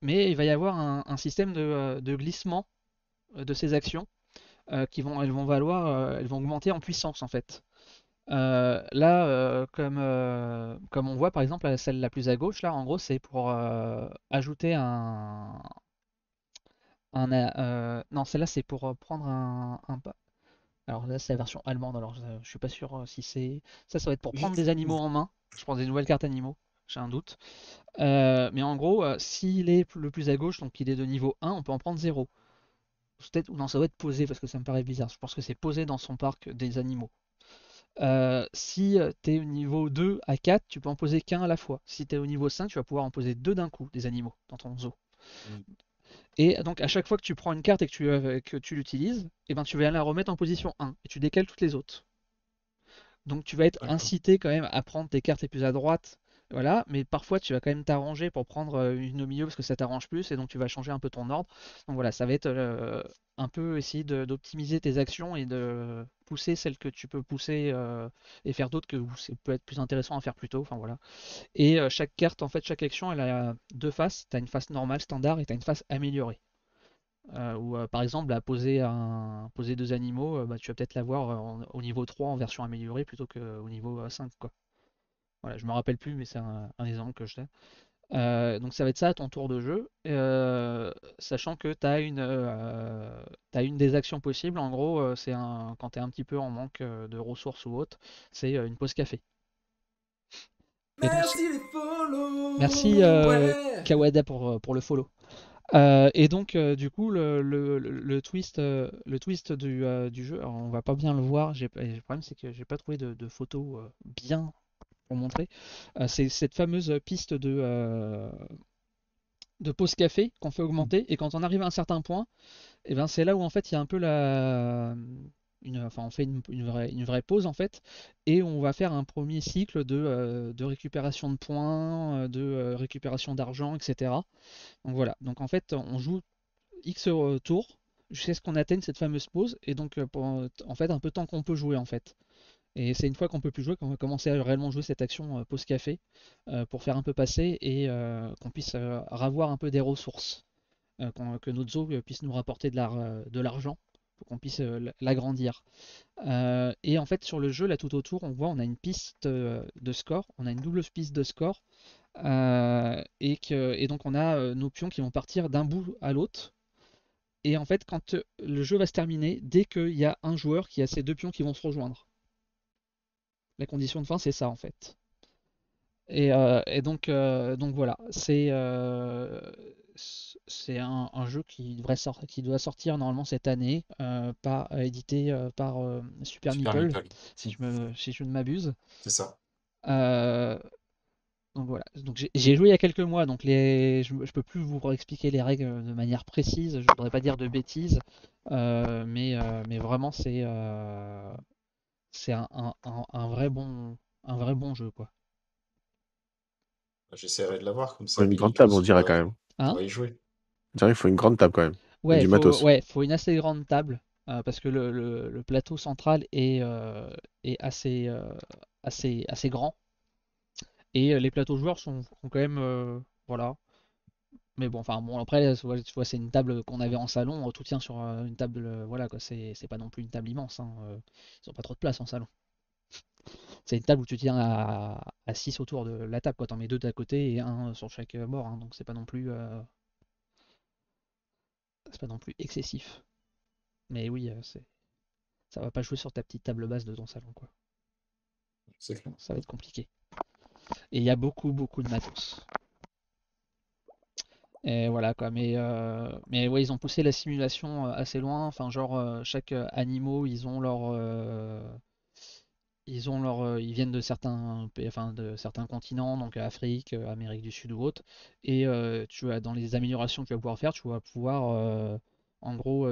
mais il va y avoir un système de glissement de ces actions elles vont valoir, elles vont augmenter en puissance en fait. Là, comme on voit par exemple, celle la plus à gauche, là, en gros, c'est pour ajouter non, celle-là, c'est pour prendre un pas. Alors là, c'est la version allemande, alors je suis pas sûr si c'est. Ça va être pour prendre des animaux en main. Je prends des nouvelles cartes animaux, j'ai un doute. Mais en gros, s'il est le plus à gauche, donc il est de niveau 1, on peut en prendre 0. Peut-être, ou non, ça doit être posé parce que ça me paraît bizarre. Je pense que c'est posé dans son parc des animaux. Si tu es au niveau 2 à 4, tu peux en poser qu'un à la fois. Si tu es au niveau 5, tu vas pouvoir en poser deux d'un coup, des animaux, dans ton zoo. Mm. Et donc à chaque fois que tu prends une carte et que tu l'utilises, eh ben, tu vas la remettre en position 1 et tu décales toutes les autres. Donc tu vas être D'accord. incité quand même à prendre tes cartes les plus à droite, voilà, mais parfois tu vas quand même t'arranger pour prendre une au milieu parce que ça t'arrange plus et donc tu vas changer un peu ton ordre. Donc voilà, ça va être un peu essayer d'optimiser tes actions et de pousser celles que tu peux pousser et faire d'autres que c'est peut être plus intéressant à faire plus tôt. Enfin voilà. Et chaque carte, en fait, chaque action, elle a deux faces. Tu as une face normale, standard, et tu as une face améliorée. Où par exemple, à poser deux animaux, bah, tu vas peut-être l'avoir au niveau 3 en version améliorée plutôt qu'au niveau 5, quoi. Voilà, je me rappelle plus, mais c'est un exemple que je sais. Donc ça va être ça à ton tour de jeu, sachant que t'as une des actions possibles. En gros, quand tu es un petit peu en manque de ressources ou autre, c'est une pause café. Et donc, Merci les merci follow. Ouais. Kawada pour le follow. Et donc, du coup, le twist du jeu, alors on va pas bien le voir. Le problème, c'est que j'ai pas trouvé de photos bien pour montrer. C'est cette fameuse piste de pause café qu'on fait augmenter. Et quand on arrive à un certain point, et ben c'est là où en fait il y a un peu enfin, on fait une vraie pause en fait, et on va faire un premier cycle de récupération de points, de récupération d'argent, etc. Donc voilà. Donc en fait, on joue X tours jusqu'à ce qu'on atteigne cette fameuse pause, et donc en fait un peu tant qu'on peut jouer en fait. Et c'est une fois qu'on peut plus jouer qu'on va commencer à réellement jouer cette action pause café pour faire un peu passer et qu'on puisse ravoir un peu des ressources, que notre zoo puisse nous rapporter de l'argent pour qu'on puisse l'agrandir. Et en fait sur le jeu là tout autour on voit on a une piste de score, on a une double piste de score et donc on a nos pions qui vont partir d'un bout à l'autre. Et en fait, quand le jeu va se terminer, dès qu'il y a un joueur qui a ces deux pions qui vont se rejoindre. La condition de fin, c'est ça en fait. Donc voilà, c'est un jeu qui doit sortir normalement cette année, édité par Super Super Meeple, Meeple. si je ne m'abuse. C'est ça. Euh, donc voilà, donc j'ai joué il y a quelques mois, donc je peux plus vous expliquer les règles de manière précise, je voudrais pas dire de bêtises, mais vraiment c'est un vrai bon jeu quoi. J'essaierai de l'avoir comme Faut ça, une grande Billy table, on dirait quand même. Hein? pourra y jouer. On dirait qu'il faut une grande table quand même. Et Ouais, du matos. faut une assez grande table parce que le plateau central est assez grand et les plateaux joueurs sont quand même voilà. Mais bon, enfin bon après tu vois, c'est une table qu'on avait en salon, tout tient sur une table voilà quoi, c'est pas non plus une table immense hein, ils ont pas trop de place en salon. C'est une table où tu tiens à 6 autour de la table quoi, t'en mets deux d'à côté et un sur chaque bord hein, donc c'est pas non plus excessif. Mais oui, ça va pas jouer sur ta petite table basse de ton salon, quoi. C'est clair. Ça va être compliqué. Et il y a beaucoup, beaucoup de matos. Et voilà quoi, mais ouais, ils ont poussé la simulation assez loin. Enfin, genre, chaque animaux, ils viennent de de certains continents, donc Afrique, Amérique du Sud ou autre. Et tu as dans les améliorations que tu vas pouvoir faire, tu vas pouvoir, en gros,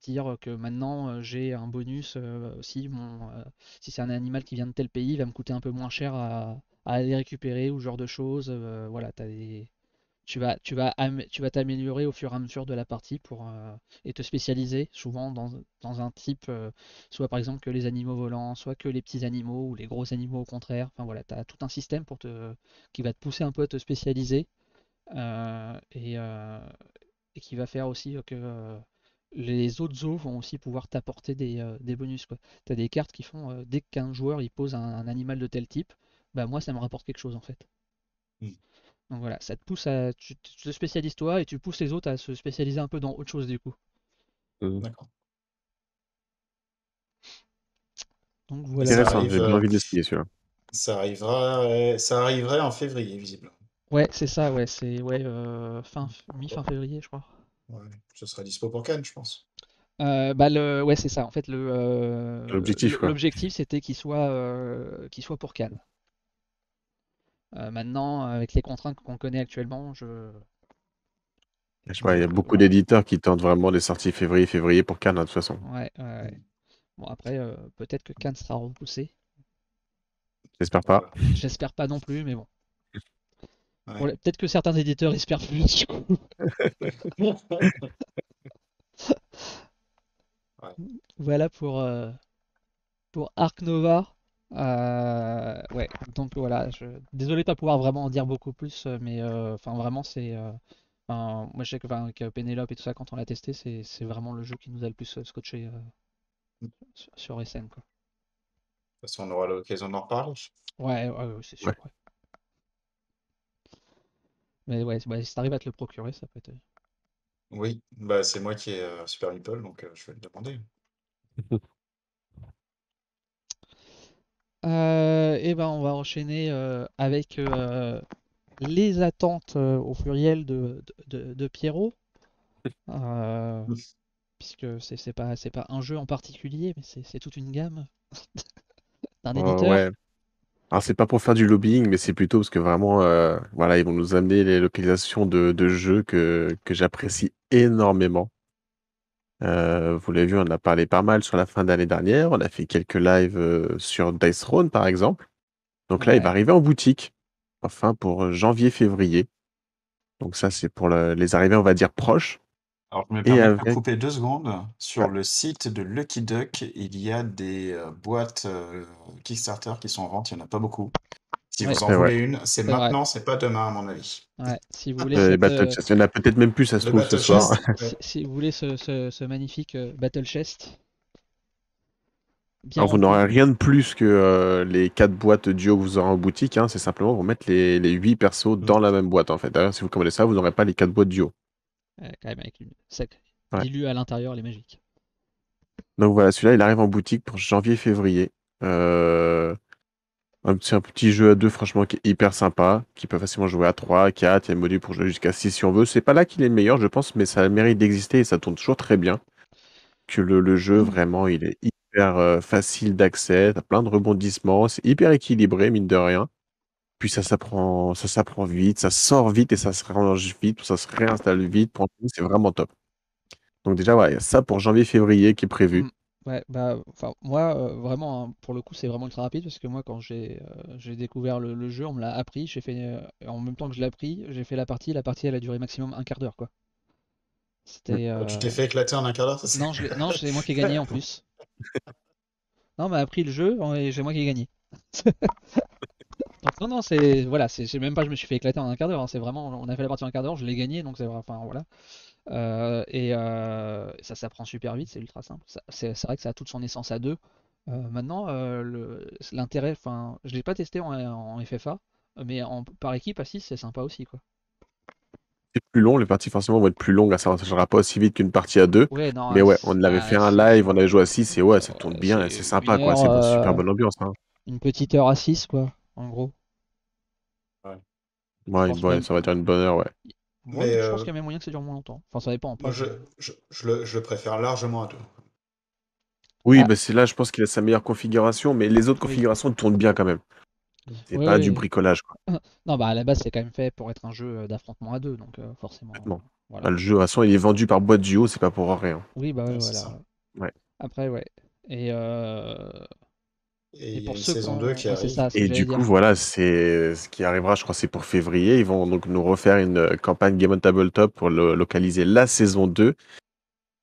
dire que maintenant j'ai un bonus si c'est un animal qui vient de tel pays, il va me coûter un peu moins cher à aller récupérer ou ce genre de choses. Voilà, tu vas t'améliorer au fur et à mesure de la partie et te spécialiser souvent dans un type, soit par exemple que les animaux volants, soit que les petits animaux ou les gros animaux au contraire. Enfin voilà, tu as tout un système qui va te pousser un peu à te spécialiser euh, et, euh, et qui va faire aussi que les autres zoos vont aussi pouvoir t'apporter des bonus, quoi. Tu as des cartes qui font dès qu'un joueur il pose un animal de tel type, bah moi ça me rapporte quelque chose en fait. Mm. Donc voilà, ça te pousse tu te spécialises toi et tu pousses les autres à se spécialiser un peu dans autre chose du coup. D'accord. Donc Et voilà, ça voilà. Intéressant, arrive, j'ai bien envie de l'essayer celui-là. ça arriverait en février, visiblement. Ouais, c'est ça, ouais, c'est ouais, mi-fin février, je crois. Ouais, ce sera dispo pour Cannes, je pense. Ouais, c'est ça. En fait, L'objectif, quoi. l'objectif c'était qu'il soit pour Cannes. Maintenant, avec les contraintes qu'on connaît actuellement, Je sais pas, il y a je beaucoup voilà. d'éditeurs qui tentent vraiment des sorties février pour Cannes, hein, de toute façon. Ouais, ouais, ouais. Mm. Bon après, peut-être que Cannes sera repoussé. J'espère pas. Voilà. J'espère pas non plus, mais bon. Ouais. Peut-être que certains éditeurs espèrent plus, du coup. Ouais. Voilà pour Ark Nova. Ouais, donc voilà, désolé de pas pouvoir vraiment en dire beaucoup plus, mais enfin vraiment moi je sais que, enfin, avec Pénélope et tout ça, quand on l'a testé, c'est vraiment le jeu qui nous a le plus scotché De sur SN, quoi. toute façon, on aura l'occasion d'en reparler. Ouais, ouais, ouais, c'est Ouais. sûr, ouais. Mais ouais, si t'arrives à te le procurer, ça peut être. Oui, bah c'est moi qui ai Super Meeple, donc je vais le demander. Et ben on va enchaîner avec les attentes au pluriel de Pierrot. Euh, Puisque c'est pas un jeu en particulier, mais c'est toute une gamme d'un éditeur. Ouais. Alors, c'est pas pour faire du lobbying, mais c'est plutôt parce que vraiment, voilà, ils vont nous amener les localisations de jeux que j'apprécie énormément. Vous l'avez vu, on en a parlé pas mal sur la fin d'année dernière. On a fait quelques lives sur Dice Throne, par exemple. Donc là, il va Ouais, arriver en boutique, enfin pour janvier-février. Donc ça, c'est pour les arrivées, on va dire, proches. Alors, je me Et permets de vous avec... couper 2 secondes. Ouais, Sur le site de Lucky Duck, il y a des boîtes Kickstarter qui sont en vente. Il n'y en a pas beaucoup. Si ouais, vous en c'est vrai. voulez une, c'est c'est vrai. maintenant, c'est pas demain, à mon avis. Ouais, si vous voulez Battle Chest, il y en a peut-être même plus, ça se Le trouve, ce Battle soir. Chest, ouais. si vous voulez ce magnifique Battle Chest bien Alors, vous rempli. n'aurez rien de plus que les 4 boîtes duo que vous aurez en boutique, hein. C'est simplement vous mettre les 8 persos Mm. dans la même boîte, en fait. D'ailleurs, si vous commandez ça, vous n'aurez pas les 4 boîtes duo. Quand même avec une sec Ouais. dilué à l'intérieur, les magiques. Donc voilà, celui-là, il arrive en boutique pour janvier-février. Euh, c'est un petit jeu à deux, franchement, qui est hyper sympa, qui peut facilement jouer à 3, 4. Il y a un module pour jouer jusqu'à 6 si on veut. C'est pas là qu'il est le meilleur, je pense, mais ça a le mérite d'exister et ça tourne toujours très bien. Que le jeu, vraiment, il est hyper facile d'accès. T'as plein de rebondissements. C'est hyper équilibré, mine de rien. Puis ça s'apprend vite, ça sort vite et ça se range vite, ou ça se réinstalle vite. C'est vraiment top. Donc déjà, ouais, il y a ça pour janvier-février qui est prévu. Mm. Ouais, bah, enfin, moi, vraiment, hein, pour le coup, c'est vraiment ultra rapide parce que moi, quand j'ai découvert le jeu, on me l'a appris, en même temps que je l'ai appris, j'ai fait la partie. La partie, elle a duré maximum un quart d'heure, quoi. C'était, Tu t'es fait éclater en un quart d'heure, ça non, non, c'est moi qui ai gagné en plus. Non, on m'a appris le jeu et c'est moi qui ai gagné. Donc, non, non, voilà, c'est même pas, je me suis fait éclater en un quart d'heure, hein, c'est vraiment, on a fait la partie en un quart d'heure, je l'ai gagné, donc enfin, voilà. Ça s'apprend super vite, c'est ultra simple. C'est vrai que ça a toute son essence à deux. Maintenant, l'intérêt, enfin, je l'ai pas testé en FFA, mais par équipe à 6, c'est sympa aussi, quoi. C'est plus long, les parties forcément vont être plus longues, ça ne marchera pas aussi vite qu'une partie à deux. Ouais, non, Mais ouais, on avait fait un live, on avait joué à 6 et ouais, ça tourne bien et c'est c'est une sympa quoi, heure, c'est une super bonne ambiance, hein. une petite heure à 6, quoi, en gros. Ouais. Je Ouais, pense ouais, même, ça va dire une bonne heure, ouais. ouais, Mais je pense qu'il y a même moyen que ça dure moins longtemps. Enfin, ça dépend, moi, après. je le préfère largement à 2. Oui, Ah, bah c'est là, je pense qu'il a sa meilleure configuration, mais les autres oui. configurations tournent bien quand même. C'est Oui, pas du oui. bricolage, quoi. Non, bah à la base, c'est quand même fait pour être un jeu d'affrontement à deux, donc forcément, Complètement. Bah, voilà. le jeu, de toute façon, il est vendu par boîte duo, c'est pas pour rien. Oui, bah ouais, Ouais, c'est voilà. ça. Ouais. Ouais. Après, ouais. Et, euh, Et et il y a pour une ceux saison 2 qu'on... qui Ouais, c'est arrive. ça, c'est ce que Et j'allais du coup, dire. voilà, c'est ce qui arrivera, je crois, c'est pour février. Ils vont donc nous refaire une campagne Game on Tabletop pour localiser la saison 2.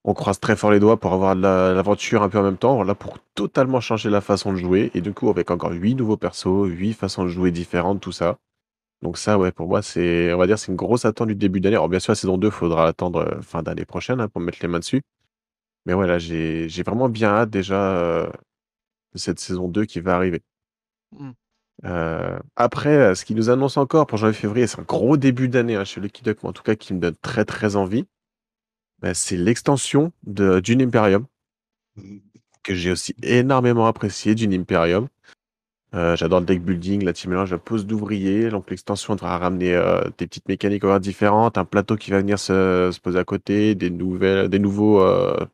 On croise très fort les doigts pour avoir de l'aventure un peu en même temps. Voilà, pour totalement changer la façon de jouer. Et du coup, avec encore 8 nouveaux persos, 8 façons de jouer différentes, tout ça. Donc ça, ouais, pour moi, c'est, on va dire, c'est une grosse attente du début d'année. Alors bien sûr, la saison 2, faudra attendre fin d'année prochaine pour mettre les mains dessus. Mais voilà, j'ai vraiment bien hâte déjà de cette saison 2 qui va arriver. Hmm. Après, ce qu'ils nous annoncent encore pour janvier-février, c'est un gros début d'année chez Lucky Duck, mais en tout cas qui me donne très très envie. Bah, c'est l'extension de Dune Imperium, Mhm. que j'ai aussi énormément apprécié, Dune Imperium. J'adore le deck building, la team mélange à pose d'ouvriers. Donc l'extension devra ramener des petites mécaniques encore différentes, un plateau qui va venir se poser à côté, des nouveaux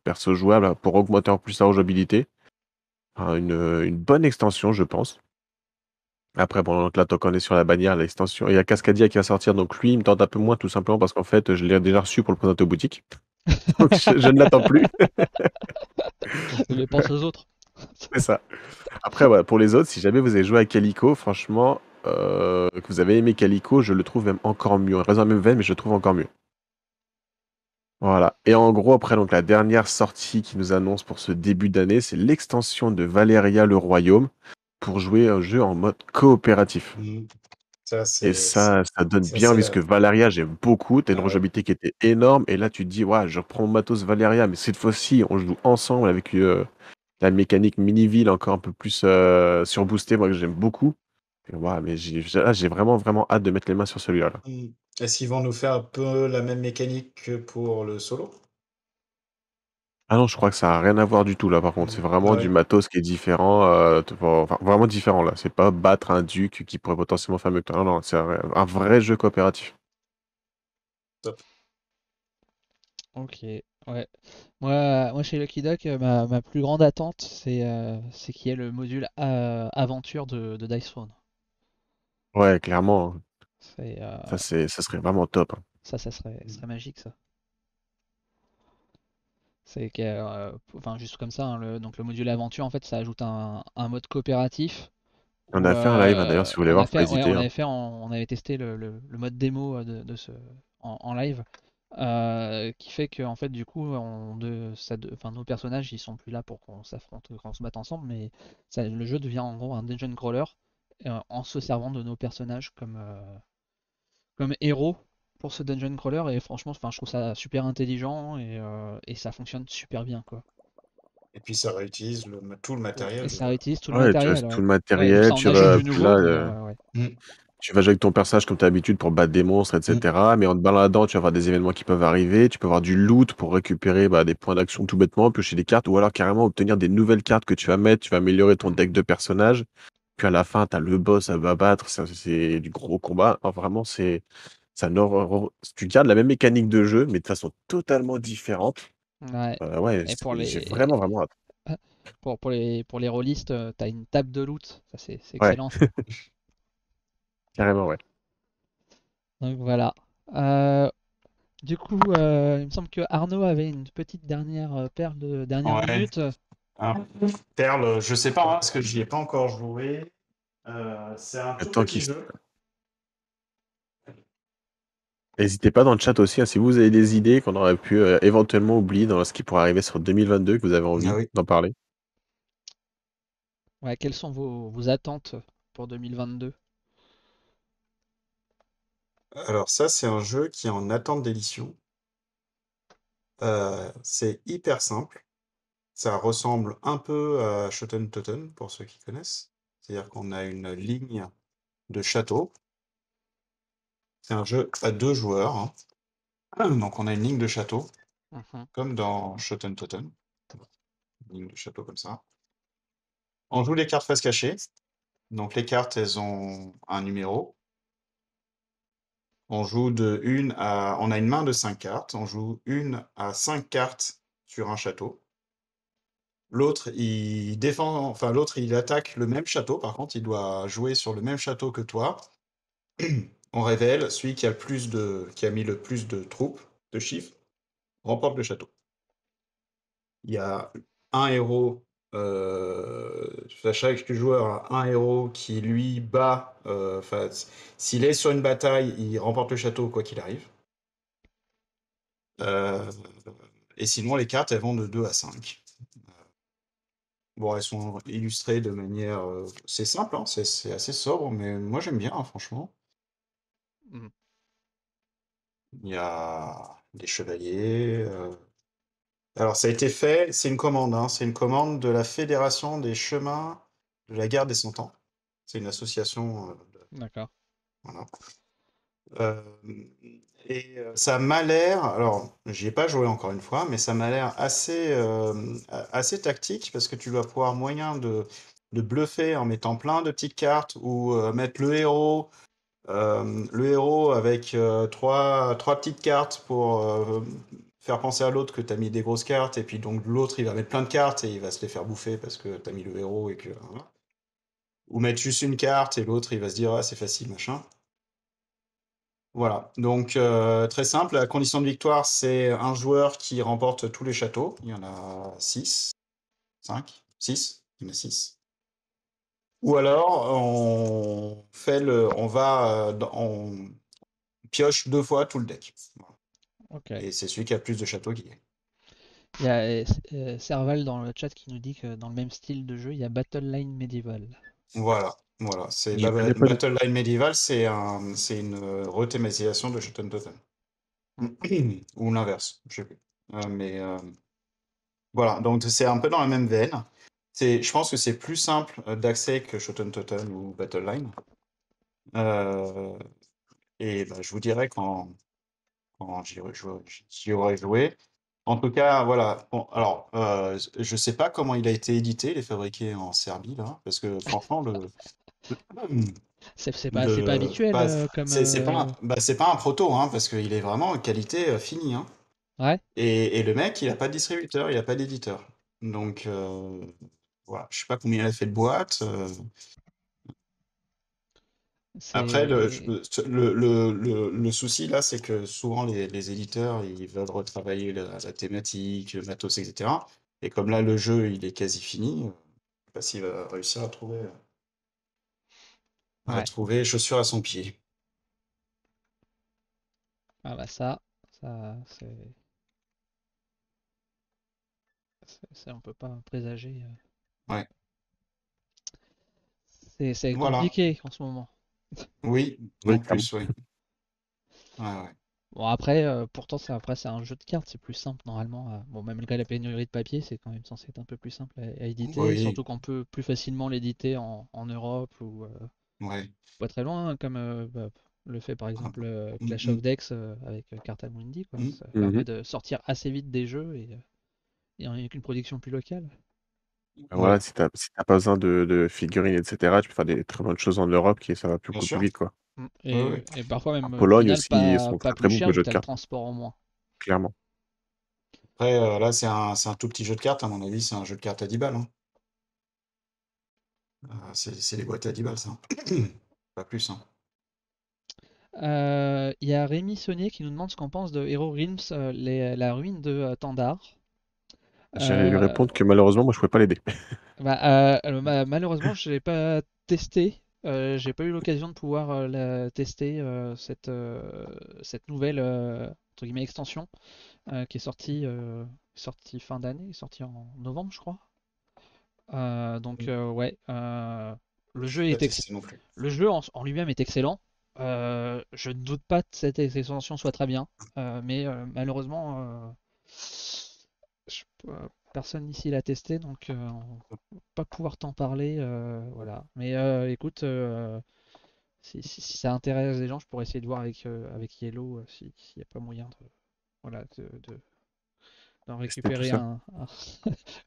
persos jouables pour augmenter en plus la rejouabilité. Enfin, une bonne extension, je pense. Après, bon, donc là, tant qu'on est sur la bannière, l'extension, il y a Cascadia qui va sortir, donc lui, il me tente un peu moins, tout simplement parce qu'en fait, je l'ai déjà reçu pour le présenter aux boutiques. Donc je ne l'attends plus. Mais pense aux autres. C'est ça. Après, voilà, pour les autres, si jamais vous avez joué à Calico, franchement, que vous avez aimé Calico, je le trouve même encore mieux. On reste dans la même veine, mais je le trouve encore mieux. Voilà. Et en gros, après, donc la dernière sortie qui nous annonce pour ce début d'année, c'est l'extension de Valeria le Royaume pour jouer un jeu en mode coopératif. Mhm. Ça, Et ça donne ça, bien c'est envie, parce la... que Valeria, j'aime beaucoup. T'as une Ah ouais. rejouabilité qui était énorme. Et là, tu te dis, ouais, je reprends mon matos Valeria, mais cette fois-ci, on joue ensemble avec la mécanique mini-ville encore un peu plus surboostée, moi, que j'aime beaucoup. Et ouais, mais là, j'ai vraiment, vraiment hâte de mettre les mains sur celui-là, là. Mhm. Est-ce qu'ils vont nous faire un peu la même mécanique que pour le solo? Ah non, je crois que ça a rien à voir du tout, là, par contre. C'est Mhm. Ah vraiment du ouais. matos qui est différent. Enfin, vraiment différent, là. C'est pas battre un duc qui pourrait potentiellement faire mieux que toi. Non, non, c'est un vrai jeu coopératif. Top. Ok, ouais. Moi, chez Lucky Duck, ma plus grande attente, c'est qu'il y ait le module aventure de Dice Throne. Ouais, clairement, hein. C'est, Ça serait vraiment top, hein. ça serait magique, ça. C'est que, enfin, juste comme ça, hein, donc le module aventure, en fait, ça ajoute un mode coopératif On où a fait un live, hein, d'ailleurs, si vous voulez on a voir, faut pas fait, ouais, hésiter, on hein. avait fait, on avait testé le mode démo de ce en live, qui fait que en fait, du coup, enfin, nos personnages, ils sont plus là pour qu'on s'affronte, qu'on se batte ensemble, mais le jeu devient en gros un dungeon crawler en se servant de nos personnages comme héros pour ce dungeon crawler et franchement, enfin, je trouve ça super intelligent et ça fonctionne super bien quoi. Et puis ça réutilise tout le Et matériel ça de... réutilise tout le Ouais, tu as matériel, tout ouais. le Ouais, donc matériel, ça en ajoute du tu nouveau, l'as, mais ouais. Mhm. tu vas jouer avec ton personnage comme tu as l'habitude pour battre des monstres, Mhm. etc. Mais en te baladant, tu vas avoir des événements qui peuvent arriver. Tu peux avoir du loot pour récupérer des points d'action tout bêtement, piocher des cartes, ou alors carrément obtenir des nouvelles cartes que tu vas mettre. Tu vas améliorer ton deck de personnages. Puis à la fin, tu as le boss à battre. C'est du gros combat. Alors, vraiment, ça tu gardes la même mécanique de jeu, mais de façon totalement différente. Ouais. Ouais, Et pour j'ai les vraiment, vraiment hâte. pour les rôlistes, t'as une table de loot, ça c'est Ouais, excellent ça. carrément, ouais. Donc voilà. Du coup, il me semble que Arnaud avait une petite dernière perle de dernière Ouais. minute. Un Perle, je sais pas, hein, parce que j'y ai pas encore joué. C'est un tout Tant petit qu'il jeu. N'hésitez pas dans le chat aussi, hein, si vous avez des idées qu'on aurait pu éventuellement oublier dans ce qui pourrait arriver sur 2022, que vous avez Ah envie oui. d'en parler. Ouais, quelles sont vos attentes pour 2022? Alors ça, c'est un jeu qui est en attente d'édition. C'est hyper simple. Ça ressemble un peu à Shoten Totten, pour ceux qui connaissent. C'est-à-dire qu'on a une ligne de château. C'est un jeu à 2 joueurs, hein. Donc on a une ligne de château, Mhm. comme dans Shoten Totten. Une ligne de château comme ça. On joue les cartes face cachée. Donc les cartes, elles ont un numéro. On joue on a une main de 5 cartes. On joue 1 à 5 cartes sur un château. L'autre, il défend, enfin l'autre, il attaque le même château. Par contre, il doit jouer sur le même château que toi. On révèle celui qui a qui a mis le plus de troupes, de chiffres, remporte le château. Il y a un héros, chaque joueur a un héros qui lui bat. S'il est sur une bataille, il remporte le château quoi qu'il arrive. Et sinon, les cartes, elles vont de 2 à 5. Bon, elles sont illustrées de manière. C'est simple, hein, c'est assez sobre, mais moi j'aime bien, hein, franchement. Mhm. Il y a des chevaliers. Alors, ça a été fait, c'est une commande, hein, c'est une commande de la Fédération des chemins de la guerre des 100 ans. C'est une association. D'accord. Voilà. Ça m'a l'air, alors j'y ai pas joué encore une fois, mais ça m'a l'air assez tactique parce que tu vas pouvoir moyen de bluffer en mettant plein de petites cartes ou mettre le héros avec trois petites cartes pour faire penser à l'autre que tu as mis des grosses cartes et puis donc l'autre il va mettre plein de cartes et il va se les faire bouffer parce que tu as mis le héros et que voilà. Ou mettre juste une carte et l'autre il va se dire ah c'est facile machin. Voilà, donc très simple, la condition de victoire, c'est un joueur qui remporte tous les châteaux. Il y en a 6, 5, 6, il y en a 6. Ou alors, on pioche 2 fois tout le deck. Voilà. Ok. Et c'est celui qui a le plus de châteaux qui gagne. Il y a Serval dans le chat qui nous dit que dans le même style de jeu, il y a Battle Line Medieval. Voilà. C'est Je connais pas du tout. Battle Line Medieval, c'est une rethématisation de Shoten Totem. Ou l'inverse, je sais plus. Voilà, donc c'est un peu dans la même veine. Je pense que c'est plus simple d'accès que Shoten Totem ou Battle Line. Et bah, je vous dirai quand j'y aurai joué. En tout cas, voilà. Bon, alors, je sais pas comment il a été édité, il est fabriqué en Serbie, là, parce que franchement, C'est pas habituel comme. c'est pas un proto, hein, parce qu'il est vraiment qualité finie, hein. Ouais, Et le mec, il a pas de distributeur, il a pas d'éditeur. Donc, voilà, je sais pas combien il a fait de boîtes. Après, c'est. le souci là, c'est que souvent les éditeurs, ils veulent retravailler la thématique, le matos, etc. Et comme là, le jeu, il est quasi fini, je sais pas s'il va réussir à Ouais. trouver chaussure à son pied. Ah bah ça on peut pas présager. Ouais, C'est voilà. compliqué en ce moment. Oui, Oui, en clairement. plus, oui. Ouais, ouais. Bon après, pourtant c'est un jeu de cartes, c'est plus simple normalement. Bon même malgré la pénurie de papier, c'est quand même censé être un peu plus simple à éditer, Oui, surtout qu'on peut plus facilement l'éditer en Europe ou ouais. pas très loin, hein, comme le fait par Ah, exemple mm, Clash mm, of Decks avec Carta Mundi, quoi. mm. Ça permet Mhm. de sortir assez vite des jeux et avec une production plus locale. Ouais, Voilà, si t'as pas besoin de figurines, etc., tu peux faire des très bonnes choses en Europe qui ça va bien beaucoup plus sûr. vite, quoi. Oui, oui. Et parfois En même au Pologne final aussi, ils sont pas très plus très bons pour cher les vu jeux que de t'as le cartes, transport en moins. clairement. Après, là, c'est un tout petit jeu de cartes, à mon avis, c'est un jeu de cartes à 10 balles, hein. C'est les boîtes à 10 balles, ça. Pas plus, hein. Il y a Rémi Saunier qui nous demande ce qu'on pense de Hero Realms, la ruine de Tandar. J'allais lui Euh, répondre que malheureusement, moi, je pouvais pas l'aider. Malheureusement, je l'ai pas testé. J'ai pas eu l'occasion de pouvoir la tester cette nouvelle entre guillemets extension qui est sortie fin d'année, sortie en novembre, je crois. Ouais, le jeu Pas est testé non plus. le jeu en lui-même est excellent. Je ne doute pas que cette extension soit très bien, mais malheureusement, personne ici l'a testé, donc on va pas pouvoir t'en parler. Voilà. Mais écoute, si ça intéresse les gens, je pourrais essayer de voir avec Yellow s'il n'y a pas moyen voilà, d'en C'était tout récupérer ça.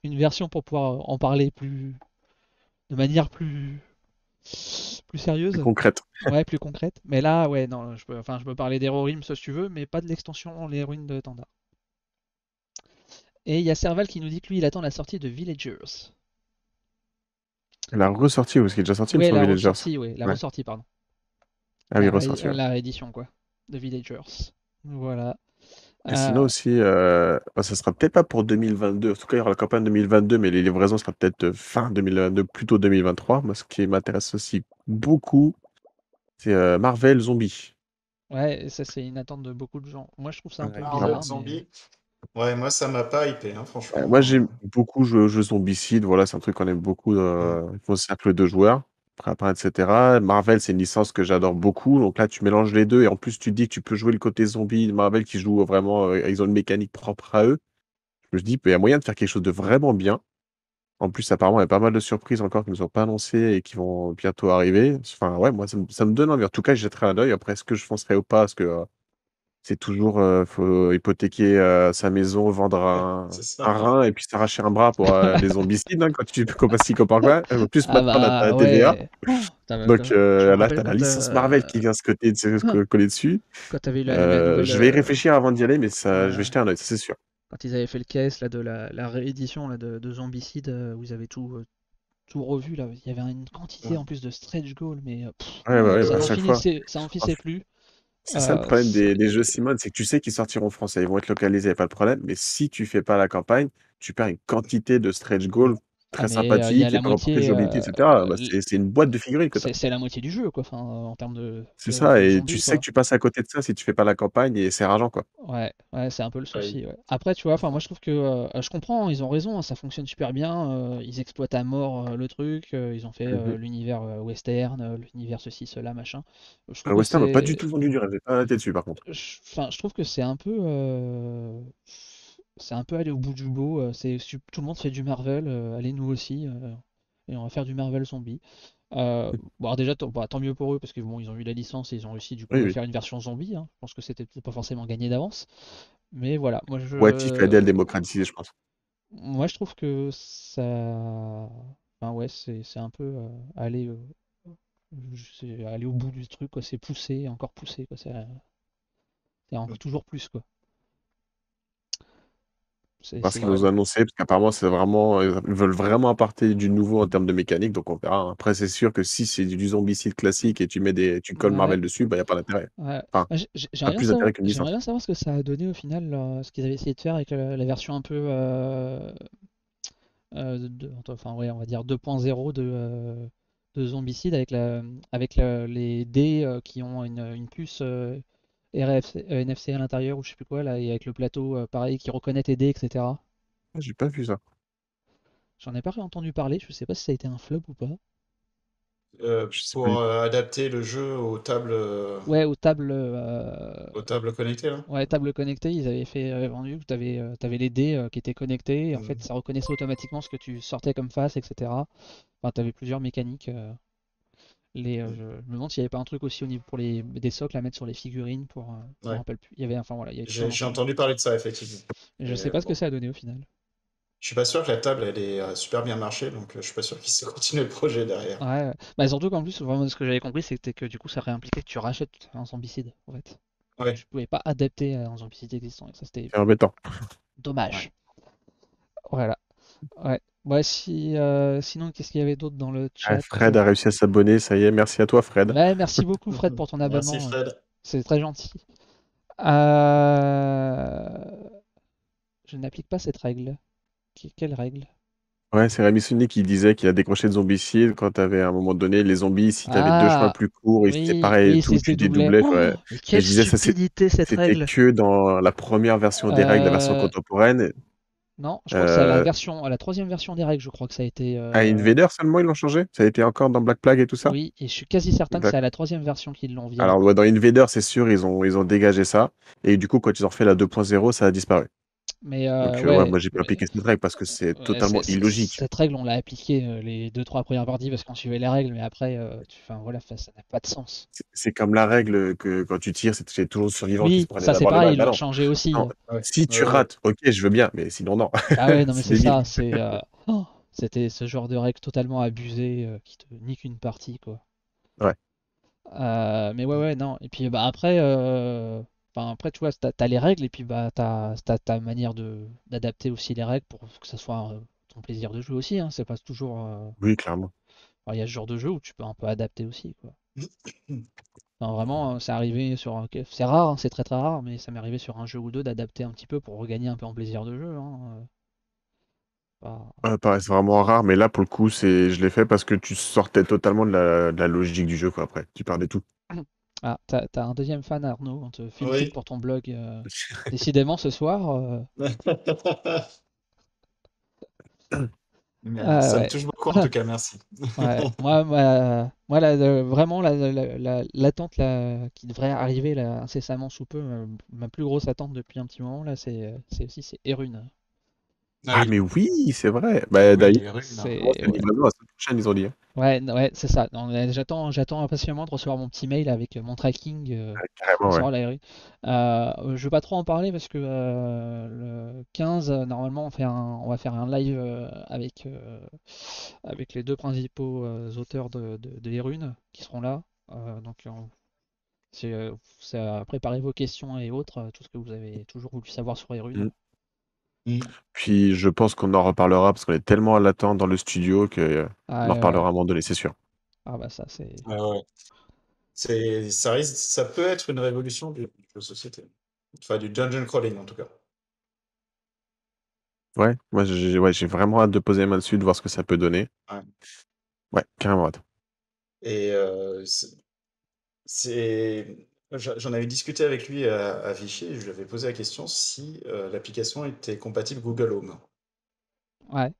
une version pour pouvoir en parler de manière plus Plus sérieuse. concrète. Ouais, plus concrète. Mais là, ouais, non, je peux parler d'Hero Realms si tu veux, mais pas de l'extension Les Ruines de Tanda. Et il y a Serval qui nous dit que lui, il attend la sortie de Villagers. La ressortie, parce qu'il est déjà sorti, il me Ouais, semble, la Villagers. ressortie, ouais, la Ouais. ressortie, pardon. Ah oui, ressorti, ouais. La réédition, quoi, de Villagers. Voilà. Et sinon aussi, ça sera peut-être pas pour 2022. En tout cas, il y aura la campagne 2022, mais les livraisons sera peut-être fin 2022, plutôt 2023. Moi, ce qui m'intéresse aussi beaucoup, c'est Marvel Zombie. Ouais, ça c'est une attente de beaucoup de gens. Moi je trouve ça un peu Marvel bizarre, mais Zombie. Ouais, moi, ça m'a pas hypé, hein, Moi, franchement. j'aime beaucoup jouer aux jeux Zombicide. Voilà, c'est un truc qu'on aime beaucoup dans le cercle de joueurs, Prapin, etc. Marvel, c'est une licence que j'adore beaucoup. Donc là, tu mélanges les deux et en plus, tu te dis que tu peux jouer le côté zombie de Marvel qui joue vraiment, ils ont une mécanique propre à eux. Je me dis, il y a moyen de faire quelque chose de vraiment bien. En plus, apparemment, il y a pas mal de surprises encore qui ne nous ont pas annoncées et qui vont bientôt arriver. Enfin, ouais, moi, ça me donne envie. En tout cas, je jetterai un œil. Après, est-ce que je foncerai ou pas? Parce que c'est toujours, faut hypothéquer sa maison, vendre C'est un ça. rein et puis s'arracher un bras pour les zombicides, hein, quand tu comme si comme quoi. En plus, ah maintenant, t'as bah la TVA. ouais. Donc Je me là, rappelle t'as la licence Marvel qui vient coller dessus. quand t'avais eu la nouvelle, Je vais y réfléchir avant d'y aller, mais ça, je vais ouais, jeter un œil, ça, c'est sûr. quand ils avaient fait le case là de la réédition là de Zombicide, où ils avaient tout revu là, il y avait une quantité Ouais. en plus de stretch goal, mais Ouais, ouais, Ouais, à chaque fois. ça en En finissait fait, plus. c'est ça le problème Ça- des jeux Simone, c'est que tu sais qu'ils sortiront en français, ils vont être localisés, y a pas de problème. Mais si tu fais pas la campagne, tu perds une quantité de stretch goals Ah très mais il y a sympathiques et la pour apporter de moitié, jouabilité, etc. Bah, c'est une boîte de figurines que tu as. c'est la moitié du jeu quoi, enfin, en termes C'est ça, de et tu zombies sais que quoi. tu passes à côté de ça si tu fais pas la campagne et c'est rageant, quoi. Ouais, ouais, c'est un peu le ouais. souci. Ouais. Après, tu vois, enfin, moi je trouve que je comprends, ils ont raison, hein, ça fonctionne super bien. Ils exploitent à mort le truc. Ils ont fait Mhm. l'univers western, l'univers ceci, cela, machin. Je trouve que Western m'a pas du c'est, tout vendu du rêve, j'ai pas arrêté dessus par contre. enfin, je trouve que c'est un peu aller au bout du bout. Tout le monde fait du Marvel, allez nous aussi, et on va faire du Marvel zombie. Bon, alors déjà, tant mieux pour eux parce que bon, ils ont eu la licence et ils ont réussi du coup Oui, à oui. faire une version zombie, hein. Je pense que c'était peut-être pas forcément gagné d'avance. Mais voilà, What If a aidé à le démocratiser, je pense. moi je trouve que ça, enfin ouais, c'est un peu aller, c'est aller au bout du truc, quoi. C'est pousser, encore pousser, quoi. C'est encore toujours plus, quoi. Parce qu'ils nous ont annoncé, parce qu'apparemment, c'est vraiment, ils veulent vraiment apporter du nouveau en termes de mécanique, donc on verra, hein. Après, c'est sûr que si c'est du zombicide classique et tu colles Ouais, Marvel dessus, bah, y a pas d'intérêt. ouais. Enfin, pas plus d'intérêt qu'une J'aimerais licence. bien savoir ce que ça a donné au final, ce qu'ils avaient essayé de faire avec la version un peu, enfin ouais, on va dire 2.0 de Zombicide avec les dés qui ont une puce NFC à l'intérieur ou je sais plus quoi là, et avec le plateau pareil qui reconnaît tes dés, etc. Ah, j'ai pas vu ça. J'en ai pas entendu parler, je sais pas si ça a été un flop ou pas. Je sais pas du Pour tout. adapter le jeu Ouais, aux tables connectées, là. ouais, table connectée, ils avaient fait vendu que t'avais les dés qui étaient connectés et en fait Mhm. ça reconnaissait automatiquement ce que tu sortais comme face, etc. Enfin, t'avais plusieurs mécaniques. Je me demande s'il n'y avait pas un truc aussi au niveau pour des socles à mettre sur les figurines je me Ouais. rappelle plus. Il y avait, enfin voilà, il y avait tout un J'ai ensemble de entendu trucs. parler de ça, effectivement. Et je sais Et pas ce que bon, ça a donné au final. je suis pas sûr que la table, elle ait super bien marché, donc je suis pas sûr qu'il se continue le projet derrière. Ouais, ouais. Bah surtout qu'en plus, vraiment ce que j'avais compris, c'était que du coup ça réimpliquait que tu rachètes un zombicide en fait. Ouais, Tu pouvais pas adapter un zombicide existant et ça c'était C'est embêtant. ouais. dommage. Voilà. Ouais. Ouais, sinon qu'est-ce qu'il y avait d'autre dans le Ah, chat? Fred a réussi à s'abonner, ça y est, merci à toi, Fred. Ouais, merci beaucoup Fred pour ton Merci, abonnement. Fred. C'est très gentil. Euh, Je n'applique pas cette règle. Quelle règle? Ouais, c'est Rémi Sunni qui disait qu'il a décroché de zombicide quand t'avais à un moment donné les zombies, si t'avais deux chemins Ah, plus courts, ils se oui, séparaient et oui, tout, c'est se tu dédoublait. dédoublais, Oh, ouais. mais Mais quelle je disais ça, stupidité cette c'était règle! que dans la première version des règles, la version Euh, contemporaine. non, je crois que c'est Euh, à la troisième version des règles, je crois que ça a été. à Invader seulement, ils l'ont changé? Ça a été encore dans Black Plague et tout ça? Oui, et je suis quasi certain que c'est à D'accord. la troisième version qu'ils l'ont viré. Alors, ouais, dans Invader, c'est sûr, ils ont dégagé ça. Et du coup, quand ils ont refait la 2.0, ça a disparu. Mais Donc, ouais, ouais, moi, j'ai pas appliqué cette règle parce que c'est ouais, totalement illogique. cette règle, on l'a appliquée les deux trois premières parties parce qu'on suivait les règles, mais après, enfin voilà, ça n'a pas de sens. C'est comme la règle que quand tu tires, c'est toujours le survivant qui se Oui, prenait ça c'est d'abord les pareil, balles. ils Bah l'ont non. changé aussi. Non. Ouais. Si tu Ouais, ouais. rates, ok, je veux bien, mais sinon, non. Bah ouais, non mais C'est c'est débile. ça, c'était ce genre de règle totalement abusée qui te nique une partie quoi. Ouais. Mais ouais, ouais, non. Et puis bah après, enfin, après, tu vois, t'as les règles et puis bah, t'as ta manière d'adapter aussi les règles pour que ça soit ton plaisir de jouer aussi. Hein. C'est pas toujours. Oui, clairement. Enfin, il y a ce genre de jeu où tu peux un peu adapter aussi, quoi. Enfin, vraiment, c'est arrivé sur. C'est rare, hein, c'est très très rare, mais ça m'est arrivé sur un jeu ou deux d'adapter un petit peu pour regagner un peu en plaisir de jeu. Hein. Pas- Pareil, c'est vraiment rare, mais là, pour le coup, je l'ai fait parce que tu sortais totalement de la logique du jeu, quoi, après. Tu perdais tout. Ah, t'as un deuxième fan, Arnaud. On te félicite Oui. pour ton blog. Décidément, ce soir. Ça me Ouais. touche beaucoup en tout cas, merci. Ouais, moi vraiment l'attente là, qui devrait arriver là, incessamment sous peu, ma plus grosse attente depuis un petit moment là, c'est Erune. Ah Ah, oui, mais oui, c'est vrai. Bah, oui, d'ailleurs, les runes. moi, C'est c'est ouais, livraison la semaine prochaine, ils ont dit. Hein. ouais, c'est ça. Non, mais j'attends impatiemment de recevoir mon petit mail avec mon tracking Carrément, ouais. concernant la Erune. Je vais pas trop en parler parce que le 15 normalement on va faire un live avec les deux principaux auteurs de Erune qui seront là. Donc c'est à préparer vos questions et autres, tout ce que vous avez toujours voulu savoir sur les runes. Mm. Mm. Puis, je pense qu'on en reparlera parce qu'on est tellement à l'attente dans le studio que Ah, on en reparlera à un moment donné, c'est sûr. ah bah ça c'est. Ah ouais. Ça peut être une révolution du jeu de société. Enfin, du dungeon crawling en tout cas. Ouais, moi, j'ai vraiment hâte de poser les mains dessus, de voir ce que ça peut donner. Ouais. Ouais, carrément hâte. Et j'en avais discuté avec lui à Vichy et je lui avais posé la question si l'application était compatible Google Home. Ouais.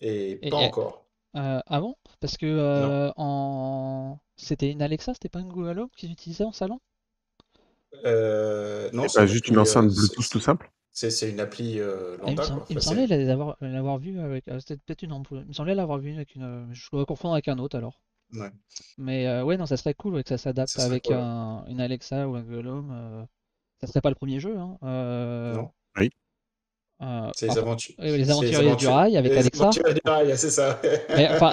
Et pas Et, encore. ah bon? Parce que Non. c'était une Alexa, c'était pas une Google Home qu'ils utilisaient en salon? Non, Et c'est pas une juste une appli, enceinte Bluetooth tout simple? c'est une appli Ah, lambda quoi. il me Enfin, semblait l'avoir vu avec. C'était peut-être une ampoule. Il me semblait l'avoir vu avec une. Je dois confondre avec un autre alors. ouais, Mais ouais, non, ça serait cool ouais, que ça s'adapte ça serait avec cool. Ouais. une Alexa ou un Google Home. Ça serait pas le premier jeu, hein. Non? Oui. C'est les Enfin, aventures. les C'est les aventuriers du aventures. rail avec Les Alexa. aventures du rail, c'est ça. Mais enfin,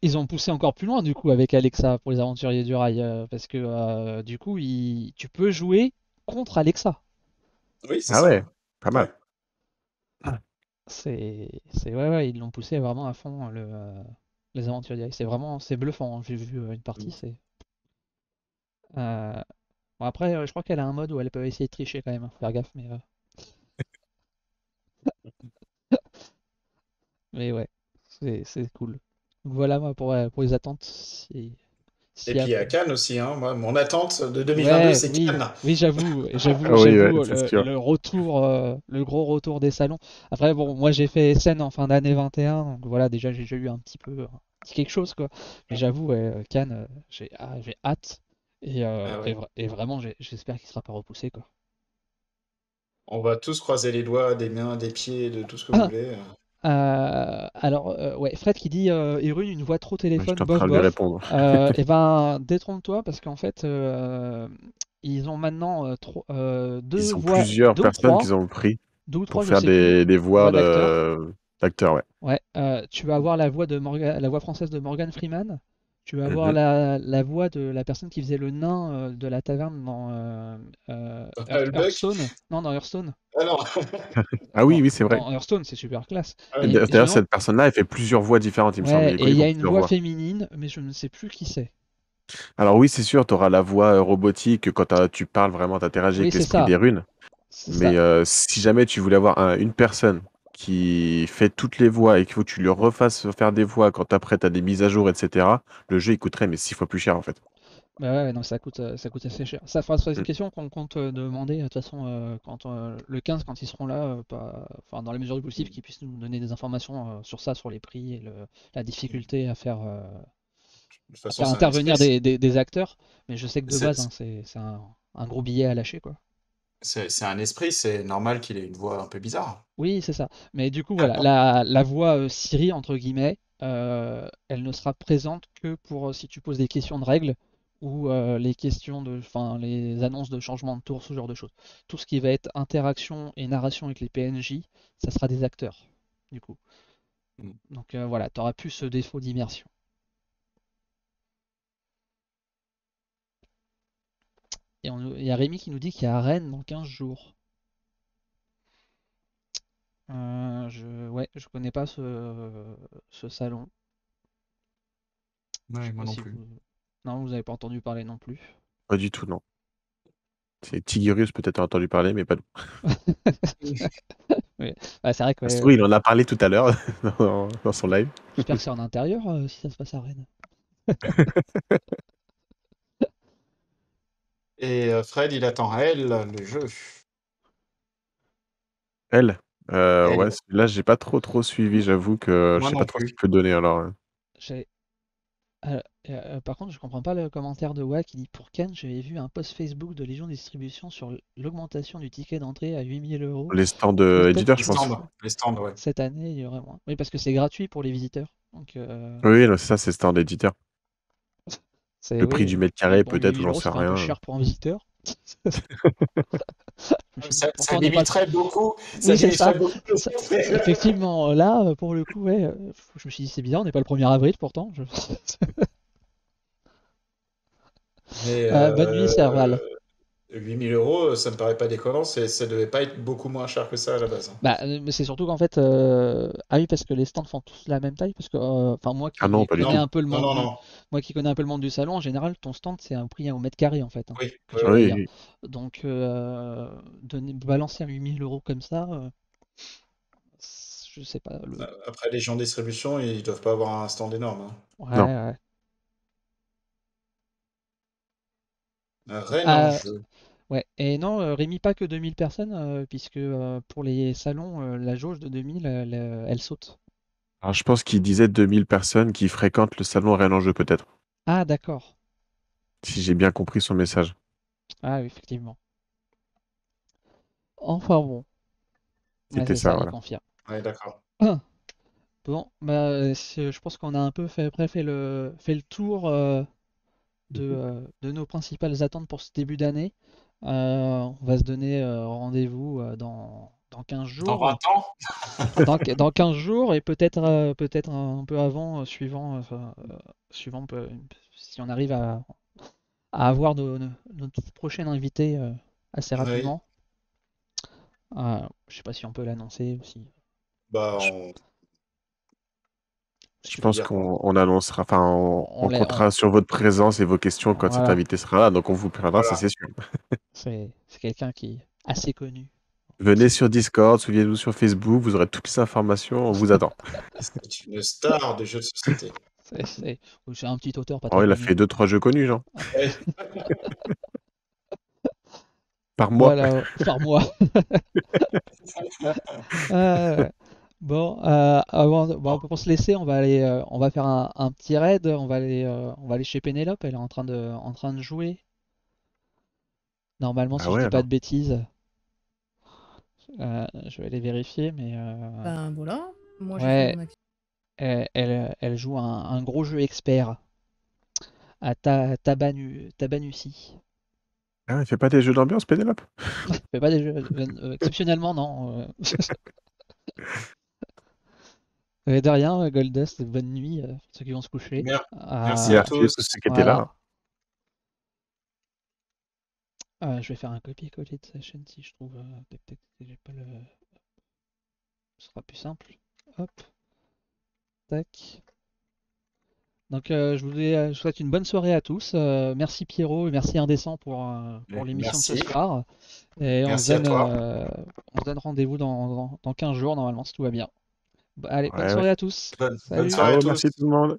ils ont poussé encore plus loin du coup avec Alexa pour les aventuriers du rail, parce que du coup, tu peux jouer contre Alexa. Oui, c'est Ah ça. ouais, pas Ouais. mal. Ah. Ouais, ils l'ont poussé vraiment à fond les aventuriers du rail. C'est bluffant. Hein. J'ai vu une partie, c'est. Euh, Bon, après, je crois qu'elle a un mode où elle peut essayer de tricher quand même, hein, faut faire gaffe, mais ouais, c'est cool. Donc voilà moi pour les attentes. Et Si puis à Cannes aussi, hein. Moi, mon attente de 2022, Ouais, c'est oui, Cannes. oui, Ah oui, ouais, c'est le, sûr. le retour, le gros retour des salons. Après, bon, moi j'ai fait Essen en fin d'année 21, donc voilà, déjà j'ai déjà eu un petit quelque chose quoi. Mais j'avoue, ouais, Cannes, j'ai hâte Ah ouais. et vraiment j'espère qu'il sera pas repoussé quoi. On va tous croiser les doigts, des mains, des pieds, de tout ce que vous voulez. Alors, ouais, Fred qui dit Irune, une voix trop Ouais, téléphone, j'étais en bof train de lui bof. répondre. Eh ben, détrompe-toi parce qu'en fait, ils ont maintenant Ils sont plusieurs deux ou personnes trois, qu'ils ont pris deux ou pour trois, je faire sais plus, des voix voix d'acteurs. d'acteurs, ouais. Ouais, tu vas avoir la voix française de Morgan Freeman. Tu vas avoir Mhm. la voix de la personne qui faisait le nain de la taverne dans Hulk? Hearthstone. Non, dans Hearthstone. Ah non. Ah oui, oui, c'est vrai. Dans Hearthstone, c'est super classe. Ah Et oui. Et je me d'ailleurs, demande, cette personne-là, elle fait plusieurs voix différentes, il me semble. ouais, Il est et connu il y pour a une plusieurs voix voix. féminine, mais je ne sais plus qui c'est. Alors oui, c'est sûr, tu auras la voix robotique quand tu parles vraiment, t'interagis Oui, avec c'est l'esprit ça. des runes. C'est Mais ça. si jamais tu voulais avoir une personne qui fait toutes les voix et qu'il faut que tu lui refasses faire des voix quand après tu as des mises à jour, etc., le jeu il coûterait mais 6 fois plus cher en fait. Bah ouais, non, ça coûte assez cher. Ça fera une Mm. question qu'on compte demander, de toute façon, quand, le 15, quand ils seront là, enfin, dans la mesure du possible, qu'ils puissent nous donner des informations sur ça, sur les prix et la difficulté De toute à façon, faire c'est un esprit. intervenir des acteurs. Mais je sais que de base, hein, C'est c'est un gros billet à lâcher, quoi. c'est un esprit, c'est normal qu'il ait une voix un peu bizarre. Oui, c'est ça. Mais du coup, voilà, la voix Siri, entre guillemets, elle ne sera présente que pour si tu poses des questions de règles ou enfin, les annonces de changement de tour, ce genre de choses. Tout ce qui va être interaction et narration avec les PNJ, ça sera des acteurs, du coup. Mm. Donc voilà, tu auras plus ce défaut d'immersion. Et il y a Rémi qui nous dit qu'il y a Rennes dans 15 jours. Ouais, je connais pas ce salon. Je Ouais, sais moi pas non si plus. Non, vous avez pas entendu parler non plus. Pas du tout, non. C'est Tigurius, peut-être entendu parler, mais pas nous. Ouais. Bah, c'est vrai que Astro, il en a parlé tout à l'heure dans son live. j'espère que c'est en intérieur si ça se passe à Rennes. Et Fred, il attend elle, le jeu. Elle, Elle, ouais, là, j'ai pas trop suivi. J'avoue que je moi sais non pas trop ce plus. qu'il peut donner alors. J'ai- Par contre, je comprends pas le commentaire de Wa qui dit pour Ken, j'avais vu un post Facebook de Légion Distribution sur l'augmentation du ticket d'entrée à 8000 €. Les stands Peut-être éditeurs, que je pense. Les stands, ouais. cette année, il y aurait moins. Oui, parce que c'est gratuit pour les visiteurs. Donc, Oui, non, c'est ça, c'est stands éditeurs. c'est Le prix oui. du mètre Mais carré, bon, peut-être, 8000 j'en euros, sais ça fait un peu rien. cher pour un visiteur. Ça Pourtant, on n'est pas limiterait beaucoup. Ça Oui, c'est ça. limiterait beaucoup le forfait. Effectivement, là, pour le coup, ouais, je me suis dit, c'est bizarre, on n'est pas le 1er avril pourtant. Mais Bonne nuit, Serval. 8000 euros, ça me paraît pas déconnant. Ça devait pas être beaucoup moins cher que ça à la base, hein. Bah, mais c'est surtout qu'en fait, ah oui, parce que les stands font tous la même taille, parce que, enfin, Ah non, pas du Non, tout. moi qui connais un peu le monde du salon, en général, ton stand, c'est un prix au mètre carré, en fait, hein, oui, que oui, tu oui. payes, hein. Oui, Donc, balancer à 8000 € comme ça, je sais pas, Après, les gens de distribution, ils doivent pas avoir un stand énorme, hein. ouais, non. ouais. Rennes en Ah, jeu. ouais, et non, Rémi, pas que 2000 personnes, puisque pour les salons, la jauge de 2000, elle saute. Alors, je pense qu'il disait 2000 personnes qui fréquentent le salon Rien en jeu, peut-être. Ah, d'accord. Si j'ai bien compris son message. Ah, oui, effectivement. Enfin bon, ouais, C'était c'est ça, ça, il voilà. confirme. Ouais, d'accord. Ah, bon, bah, je pense qu'on a un peu fait le tour de nos principales attentes pour ce début d'année. On va se donner rendez-vous dans 15 Dans jours. 20 ans? Dans 15 jours et peut-être un peu avant, suivant si on arrive à avoir notre prochain invité assez Oui. rapidement. Je sais pas si on peut l'annoncer aussi. Bah, Je, si je tu veux pense dire qu'on qu'on annoncera, enfin, On on l'est, comptera sur votre présence et vos questions quand cet voilà, invité sera là. Donc, on vous prendra, ça voilà. c'est sûr. c'est quelqu'un qui est assez connu. Venez sur Discord, souvenez-vous sur Facebook, vous aurez toutes les informations, on vous attend. C'est une star des jeux de société. C'est un petit auteur pas Oh, très il a connu. fait 2-3 jeux connus, genre, Ouais. par mois. Voilà, par mois. Ouais. Bon, pour se laisser, on va faire un petit raid. On va aller chez Pénélope. Elle est en train de jouer. Normalement, Ah si je ouais, dis pas alors. de bêtises, je vais aller vérifier, mais Ben voilà, moi j'ai fait ouais, mon action. elle joue un gros jeu expert à Tabanusi. Ah, il fait pas des jeux d'ambiance, Pénélope? Elle fait pas des jeux, exceptionnellement, non. De rien, Goldust, bonne nuit pour ceux qui vont se coucher. Merci à Merci à tous. tous ceux qui étaient Voilà. là. Je vais faire un copier-coller de sa chaîne si je trouve. Tac, j'ai pas le. Ce sera plus simple. Hop, tac. Donc je vous souhaite une bonne soirée à tous. Merci Pierrot et merci Indécent pour l'émission de ce Merci. soir. Et Merci à toi. on se donne rendez-vous dans 15 jours normalement si tout va bien. Allez, bonne Ouais, ouais. soirée à tous. Bonne Salut. soirée à Ciao, tous. merci tout le monde.